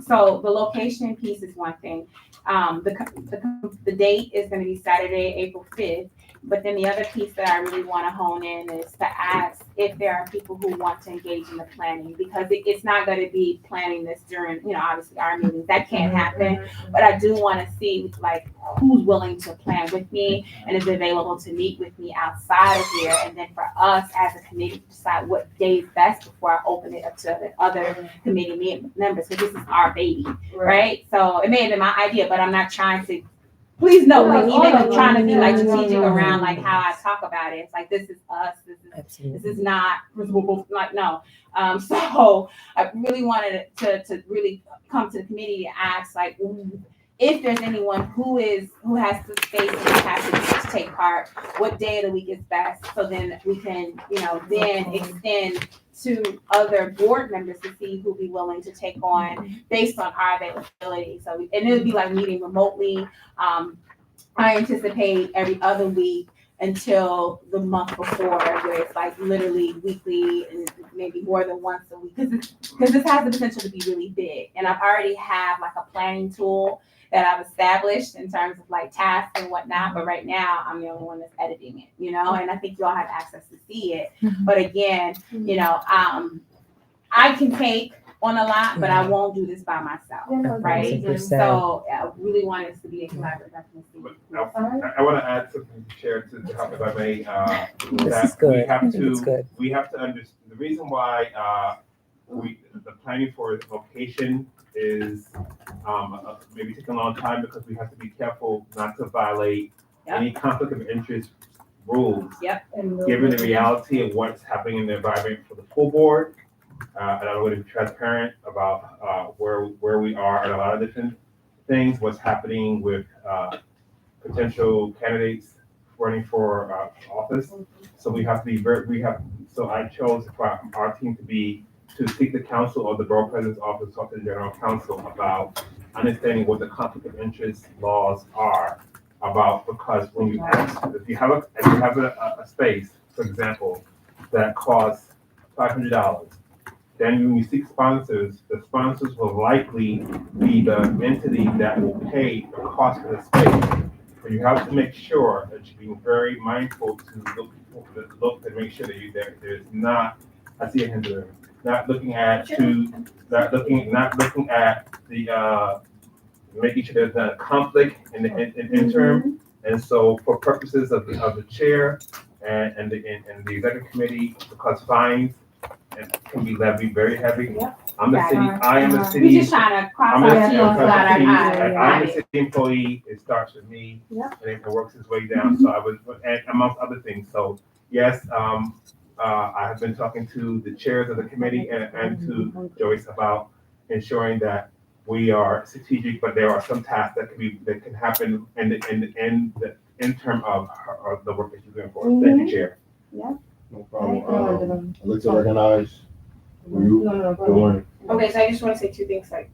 So the location piece is one thing. The date is going to be Saturday, April 5th. But then the other piece that I really want to hone in is to ask if there are people who want to engage in the planning, because it's not going to be planning this during, obviously our meetings. That can't happen. But I do want to see like who's willing to plan with me and is available to meet with me outside of here. And then for us as a committee to decide what day is best before I open it up to the other committee members, because this is our baby, right? So it may have been my idea, but I'm not trying to. Please know, like even trying to be like strategic around like how I talk about it. It's like this is us. This is not like no. So I really wanted to really come to the committee and ask like if there's anyone who has the space and capacity to take part, what day of the week is best, so then we can then extend to other board members to see who'll be willing to take on based on our availability. So and it'll be like meeting remotely. I anticipate every other week until the month before, where it's like literally weekly and maybe more than once a week, because this has the potential to be really big. And I've already have like a planning tool that I've established in terms of like tasks and whatnot. But right now I'm the only one that's editing it, and I think you all have access to see it. But again, I can take on a lot, but I won't do this by myself, right? 100%. So I really want it to be a collaborative effort. I want to add something, Chair, to help if I may. This is good. We have I think it's good. We have to understand the reason why the planning for location is maybe taking a long time, because we have to be careful not to violate any conflict of interest rules. Given the reality of what's happening in the environment for the full board. And I want to be transparent about where we are at a lot of different things, what's happening with potential candidates running for office. So we have to be so I chose for our team to seek the counsel of the Borough President's Office, talk to the General Counsel about understanding what the conflict of interest laws are about, because when you ask, if you have a space, for example, that costs $500, then when you seek sponsors, the sponsors will likely be the entity that will pay the cost of the space. So you have to make sure that you're being very mindful to look to make sure that there's not, I see a hand there, not looking at the making sure there's not a conflict in the interim. And so for purposes of the chair and the executive committee, because fines can be levied very heavy. I am a city. We're just trying to cross our T's and dot our I's. I'm a city employee. It starts with me, and it works its way down. So and amongst other things. So yes, I have been talking to the chairs of the committee and to Joyce about ensuring that we are strategic, but there are some tasks that can happen in the interim of the work that you're doing for. Thank you, Chair. No problem. I'd like to recognize you. Good morning. Okay, so I just want to say two things, like,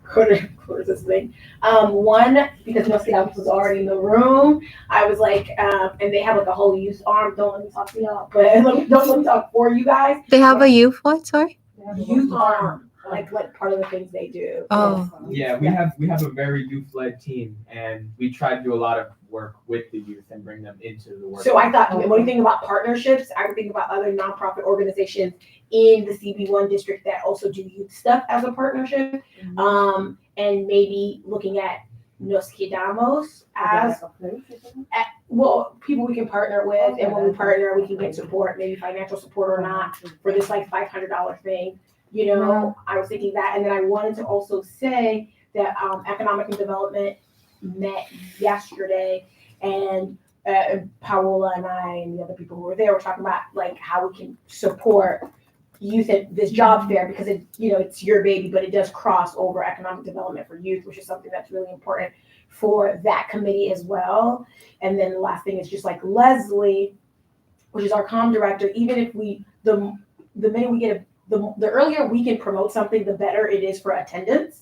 quarter this thing. One, because most of the was already in the room, I was like, and they have like a whole youth arm. Don't let me talk to y'all, but don't let me talk for you guys. They have a youth what? Sorry. Youth arm, like part of the things they do. Oh. Yeah, we have a very youth-led team, and we try to do a lot of work with the youth and bring them into the work. So I thought, when you think about partnerships, I would think about other nonprofit organizations in the CB1 district that also do youth stuff as a partnership, and maybe looking at Nos Quedamos as people we can partner with, and when we partner, we can get support, maybe financial support or not, for this like $500 thing. I was thinking that, and then I wanted to also say that Economic and Development met yesterday, and Paola and I and the other people who were there were talking about like how we can support youth at this job fair, because it's your baby, but it does cross over economic development for youth, which is something that's really important for that committee as well. And then the last thing is just like Leslie, which is our comm director, even if the minute we get the earlier we can promote something, the better it is for attendance.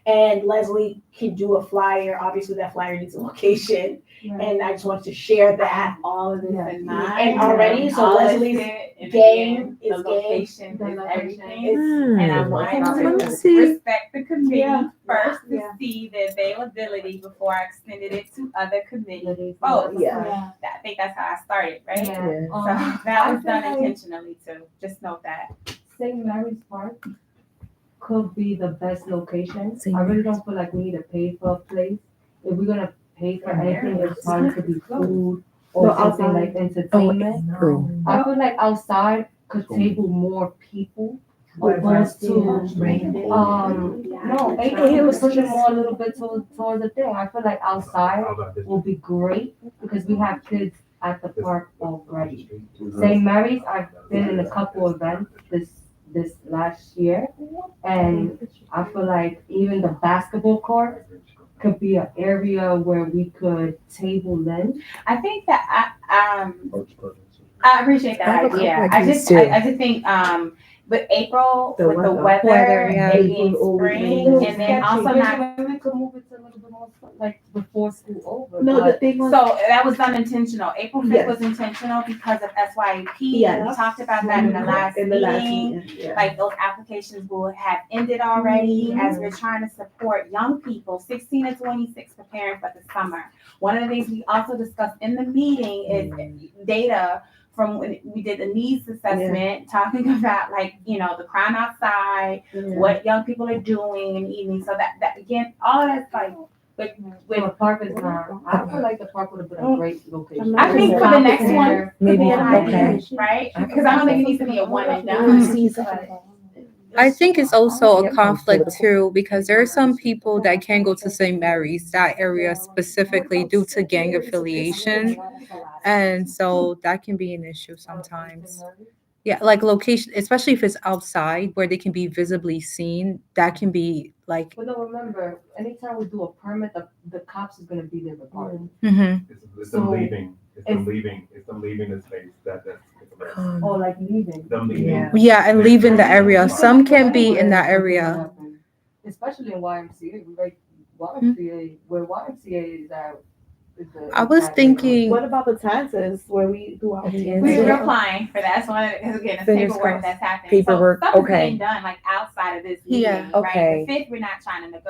And Leslie can do a flyer. Obviously, that flyer needs a location. Right. And I just wanted to share that. All of this in mind. And already, so All this Leslie's and game again, is the game. location The is location everything. is- And I Hmm. wanted Let to me see. respect the committee Yeah. first to Yeah. see the availability before I extended it to other committee folks. Yeah. I think that's how I started, right? Yeah. So Yeah. that was I done feel like- intentionally too. Just note that. St. Mary's Park could be the best location. St. I really don't feel like we need to pay for a place. If we're gonna pay for anything, it's probably to be food or No, something outside. like entertainment. I feel like outside could table more people. Opposed to, no, it was pushing more a little bit towards the day. I feel like outside will be great because we have kids at the park already. St. Mary's, I've been in a couple events this last year, and I feel like even the basketball court could be an area where we could table in. I think that I appreciate I have that a idea. couple I ideas just too. I just think with April with the weather, yeah. it being spring, and then also not. We could move it to a little bit more like before school over. No, the but- thing was. So that was done intentional. April 5th Yes. was intentional because of SYP. Yes. We talked about that in the last meeting. meeting, yeah. Like those applications will have ended already as we're trying to support young people, 16 to 26, preparing for the summer. One of the things we also discussed in the meeting is data from when we did the needs assessment, talking about like, the crime outside, what young people are doing in the evening. So that again, all that's like, but The park is not, I feel like the park would have been a great location. I think for the next one, could Maybe, be an idea, okay. right? Because I don't think it needs to be a one and done. I think it's also a conflict too, because there are some people that can go to St. Mary's, that area specifically due to gang affiliation. And so that can be an issue sometimes. Yeah, like location, especially if it's outside where they can be visibly seen, that can be like, But no, remember, anytime we do a permit, the cops is gonna be there regardless. It's them So, leaving, it's them leaving the space, that's the risk. Or like leaving. Them leaving. yeah, and leaving the area. Some can be in that area. Especially in YMCA, like YMCA, where YMCA is at. I was thinking. What about the taxes where we do our? We're applying for that. So again, it's Fingers paperwork crossed. that's happening. Paperwork, So stuff is okay. being done like outside of this meeting, Yeah. right? Okay. The 5th, we're not trying to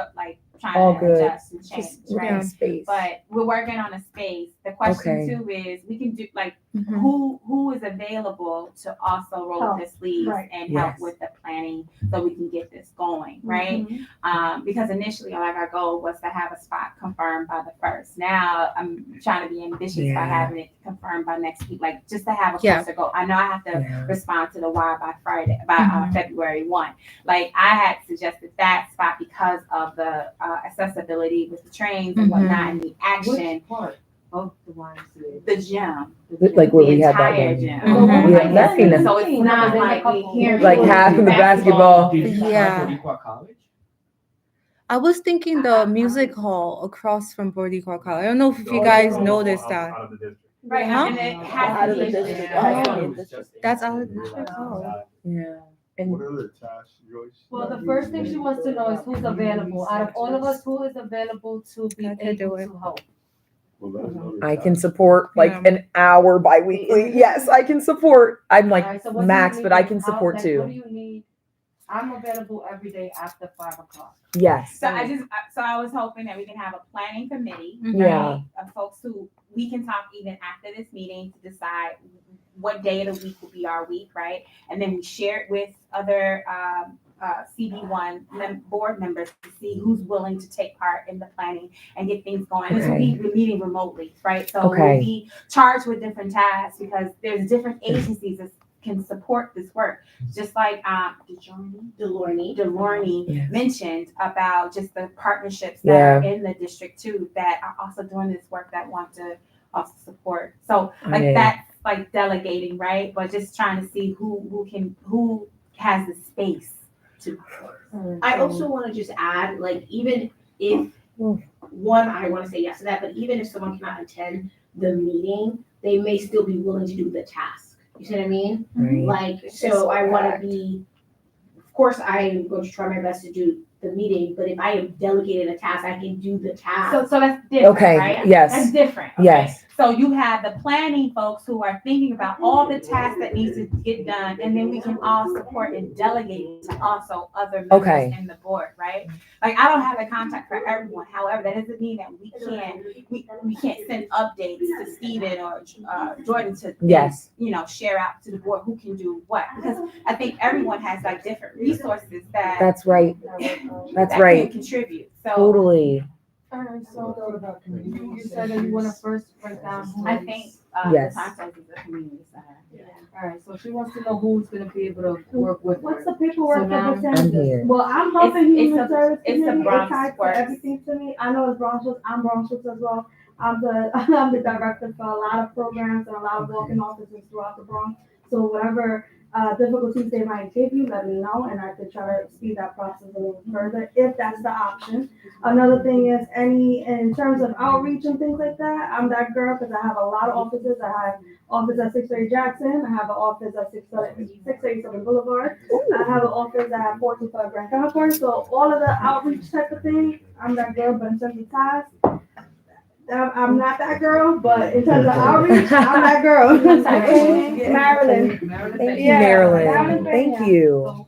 trying All to good. adjust and change, Just looking right? at space. But we're working on a space. The question Okay. too is we can do like Mhm. who is available to also roll up their sleeves Right. and help Yes. with the planning so we can get this going, right? Because initially, like our goal was to have a spot confirmed by the 1st. Now I'm trying to be ambitious by Yeah. having it confirmed by next week, like just to have a Yeah. closer goal. I know I have to Yeah. respond to the why by Friday, by Mhm. February 1. Like I had suggested that spot because of the accessibility with the trains and whatnot and the action. Which part of the YMCA? The gym. Like where The we had that entire one. gym. Mhm. Yeah, that's enough. So it's not like we hear Like half of the basketball. Yeah. Boricua College? I was thinking the music hall across from Boricua College. I don't know if you guys noticed that. Out of the district. Right, Huh? and it has Out to of the be. district. Oh, that's out of the district. Oh. Yeah. What are the tasks, Joyce? Well, the first thing she wants to know is who's available. Out of all of us, who is available to be I could do able it. to help? Well, let us know the I tasks. can support like Yeah. an hour bi-weekly. Yes, I can support. I'm like Alright, so what do you max, need? but I can How- support like, What do too. you need? I'm available every day after 5 o'clock. Yes. So I was hoping that we can have a planning committee, Yeah. right, of folks who we can talk even after this meeting to decide what day of the week will be our week, right? And then we share it with other CB1 board members to see who's willing to take part in the planning and get things going. This will be we're meeting remotely, right? So Okay. we'll be charged with different tasks because there's different agencies that can support this work. Just like Delorny Yes. mentioned about just the partnerships that are Yeah. in the district too that are also doing this work that want to also support. So I like mean- that's like delegating, right? But just trying to see who has the space to. I also want to just add, like, even if one, I want to say yes to that, but even if someone cannot attend the meeting, they may still be willing to do the task. You see what I mean? Right. Like, so I wanna be, of course, I am going to try my best to do the meeting, but if I am delegated a task, I can do the task. So that's different, Okay, right? yes. That's different. Okay? Yes. So you have the planning folks who are thinking about all the tasks that needs to get done, and then we can all support and delegate to also other members Okay. in the board, right? Like I don't have a contact for everyone. However, that doesn't mean that we can't send updates to Stephen or Jordan to Yes. share out to the board who can do what, because I think everyone has like different resources that That's right. That's that right. can contribute. So Totally. So you said that you wanna first break down who I think Yes. the contact is a community center. Alright, so she wants to know who's gonna be able to work with her. What's the paperwork So for now- the I'm census? here. Well, I'm helping It's human a- service it's a committee. It Bronx ties to works. everything to me. I know it's Bronxville. I'm Bronxville as well. I'm the I'm the director for a lot of programs and a lot of walk-in offices throughout the Bronx. So whatever difficulties they might give you, let me know, and I could try to speed that process a little further if that's the option. Another thing is in terms of outreach and things like that, I'm that girl because I have a lot of offices. I have office at 630 Jackson. I have an office at 687 Boulevard. I have an office at 425 Grand Concourse. So all of the outreach type of thing, I'm that girl, but in terms of tasks, I'm not that girl, but in terms of outreach, I'm that girl. Maryland. Thank you, Yeah, Marilyn. Thank you.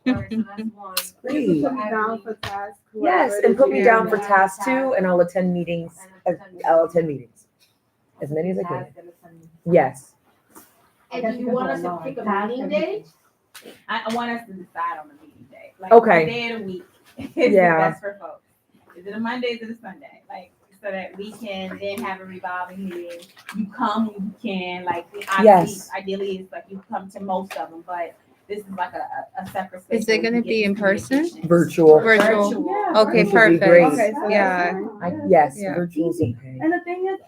Please put me down for tasks. Yes, and put me down for task 2, and I'll attend meetings. I'll attend meetings. As many as I can. Yes. And do you want us to pick a meeting day? I want us to decide on the meeting day. Like Okay. what day of the week is Yeah. the best for folks. Is it a Monday? Is it a Sunday? Like so that we can then have a revolving meeting. You come when you can. Like obviously, Yes. ideally, it's like you come to most of them, but this is like a separate space. Is it gonna be in person? Virtual. Virtual. Yeah, Okay, Which would be perfect. great. Okay, so Yeah. Yes, Yeah. virtual's okay. And the thing is,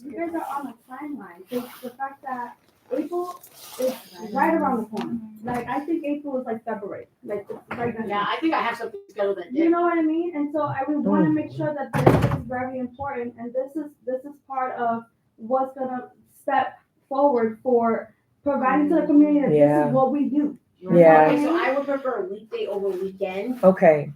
you guys are on a timeline. So the fact that April is right around the corner. Like, I think April is like February. Like, it's right now. Yeah, I think I have something scheduled that day. You know what I mean? And so we want to make sure that this is very important, and this is part of what's gonna step forward for providing to the community that this Yeah. is what we do. Yeah. Okay, so I would prefer a weekday over weekend. Okay.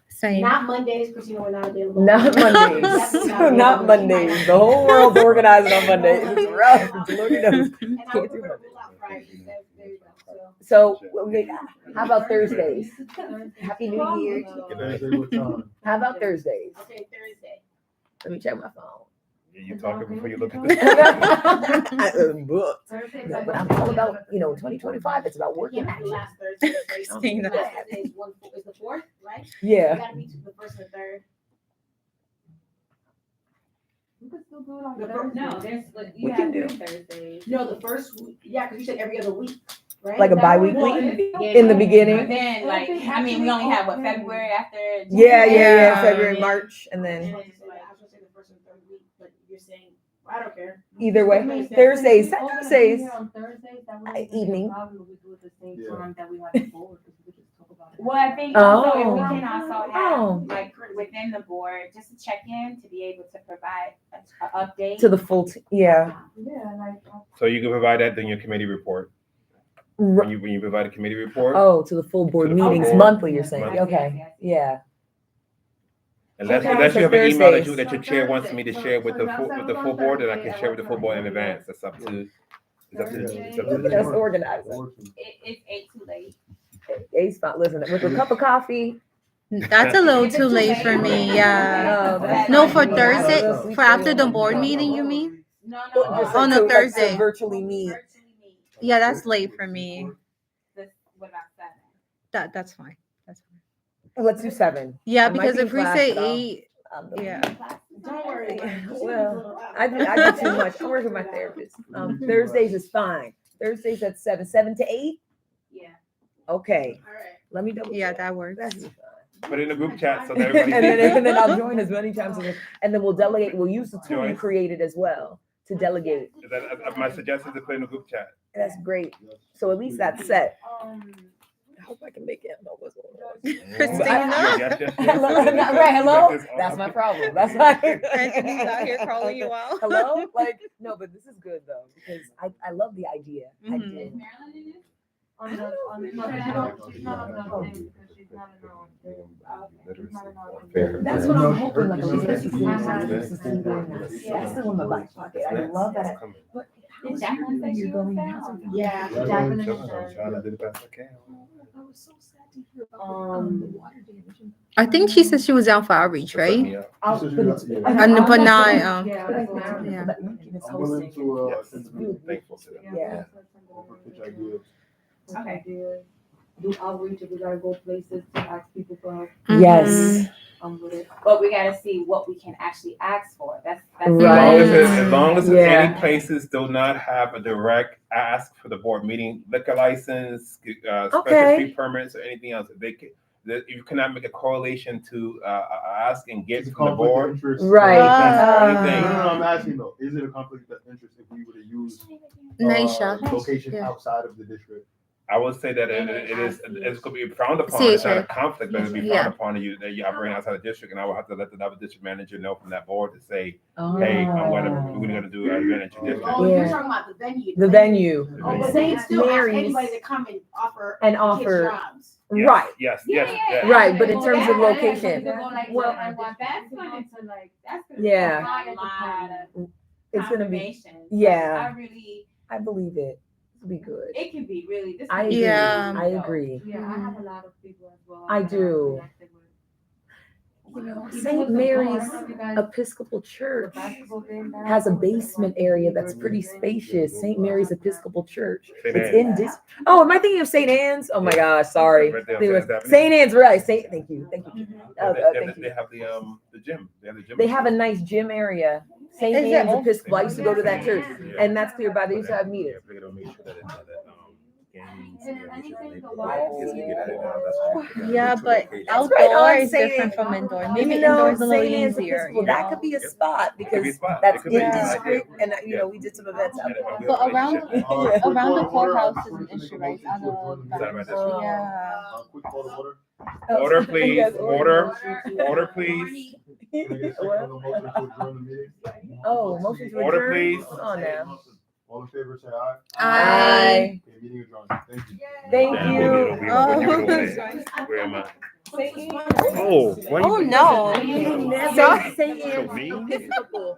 Same. Not Mondays, because we're not available. Not Mondays. Definitely Not available. Mondays. The whole world's organizing on Mondays. It's rough. Lord knows. And I would prefer to rule out Fridays. There you go. So, how about Thursdays? Happy New Year. Thursday, what time? How about Thursdays? Okay, Thursday. Let me check my phone. You talking before you look at this? I'm booked. But I'm all about, 2025, it's about working. Can't be the last Thursday. Saying that. Last Thursday is the 4th, right? Yeah. You gotta be to the 1st and the 3rd. You could still do it on The Thursday. No, there's like We you can have do. 3 Thursdays. No, the first week, yeah, because you said every other week, right? Like a Well, bi-weekly? in the beginning. In the But beginning? then like I mean we only have what February after Yeah, Yeah. February, March, and then And then, so I was gonna say the 1st and 3rd week, but you're saying, I don't care. either way. Thursday. Thursdays, All gonna be Thursdays. here on Thursdays, that way we can Evening. probably we do it the same Yeah. time that we have the board, because we could just talk about it. Well, I think also if Oh. we can also Oh. have like within the board just to check in to be able to provide an update. To the full, yeah. Yeah, like. So you can provide that in your committee report. When you provide a committee report. Oh, to the full board To the full meetings, board. monthly, you're saying, Monthly. okay, yeah. Unless Okay, unless so you have an email Thursdays. that your chair wants me to share with the full board, then I can Thursday, share with the full board in advance. That's up to. It's up to. It's up to Look the at us board. organizing. It's 8 too late. Ace, listen, with a cup of coffee. That's a little too late for me, yeah. No, for Thursday, for after the board meeting, you mean? No, Just On like a to Thursday. virtually meet. Yeah, that's late for me. What about 7? That's fine. That's fine. Let's do 7. Yeah, I might because be in if we class, say but I'll- 8, yeah. Don't worry. Well, I do too much. I work with my therapist. Thursdays is fine. Thursdays at 7 to 8? Yeah. Okay. All right. Let me double Yeah, check. that works. That's fine. Put it in the group chat so that and, everybody. then I'll join as many times as and then we'll delegate. We'll use the tool you Join. created as well to delegate. My suggestion is to put in the group chat. That's great. So at least that's set. I hope I can make it. I know what's going on. Christina. Right, hello? That's my problem. That's my. Anthony's out here calling you out. Hello? Like, no, but this is good though, because I love the idea. I do. That's what I'm hoping, like a literacy clear. That's still in my back pocket. I love that. But Did Jacqueline say she was there? Yeah, Jacqueline Jacqueline is is there. there. I did the best I can. I was so sad to hear about the water damage. I think she said she was down for outreach, right? But But not, yeah. yeah. I'm willing to, thankful to them. Yeah. Offer pitch ideas. Okay. Do outreach if we gotta go places to ask people for help. Yes. I'm with it. But we gotta see what we can actually ask for. That's Right. As long as Yeah. any places do not have a direct ask for the board, meaning liquor license, special Okay. street permits, or anything else, they can, that you cannot make a correlation to ask and get It's a from the conflict of board. interest. Right. That's the only thing. No, I'm asking though, is it a conflict of interest if we were to use Naisha. locations Yeah. outside of the district? I would say that it's going to be frowned upon. It's not a conflict, but it'll be Yeah. frowned upon that you operate outside the district, and I will have to let the other district manager know from that board to say, hey, we're gonna do an event at your district. Oh, you're Yeah. talking about the venue. The venue. Oh, but they still ask anybody to come and offer. And kids offer. jobs. Yes, Right. Yes. Right, but in terms of location, Well, that's going to Yeah. provide a lot of it's gonna be. confirmation. Yeah. I really, I believe it. It'll be good. it can be really. This I can agree. be Yeah. really I dope. agree. Yeah, I have a lot of people as well. I do. You know, St. Mary's Episcopal Church has a basement area that's pretty spacious. St. Mary's Episcopal Church. St. It's Anne's. in this. Oh, am I thinking of St. Anne's? Oh my gosh, sorry. Right there on Anyways, St. Anne's. St. Anne's, right? Thank you. They Thank have the gym. They have the gym. They have a nice gym area. St. Is it Anne's open? Episcopal. I used to go to that church, and that's clear by. They used to have meetings. We're gonna make sure that games. Yeah, but That's outdoor right on is St. different from indoor. Maybe You know, indoor is a little St. Anne's easier. Episcopal, You that know? could be a spot It could be a because spot. that's It could be in a spot. district, and Yeah. we did some events out there. But around Quick around the call to order. courthouse I'm is an going to issue, make a right? motion to adjourn the Sorry meeting. about that. Yeah. Quick call to order. Order, please. Yes, Order, please. Can I get a second on the motion to adjourn the meeting? Oh, motion to Order, adjourn? please. Hold on now. All in favor, say aye. Aye. Okay, meeting adjourned. Thank you. Thank Yeah, you. we'll give it away. Oh. Where am I? St. Anne's. Oh, Oh no. You never Sorry. St. Anne's So me? Episcopal.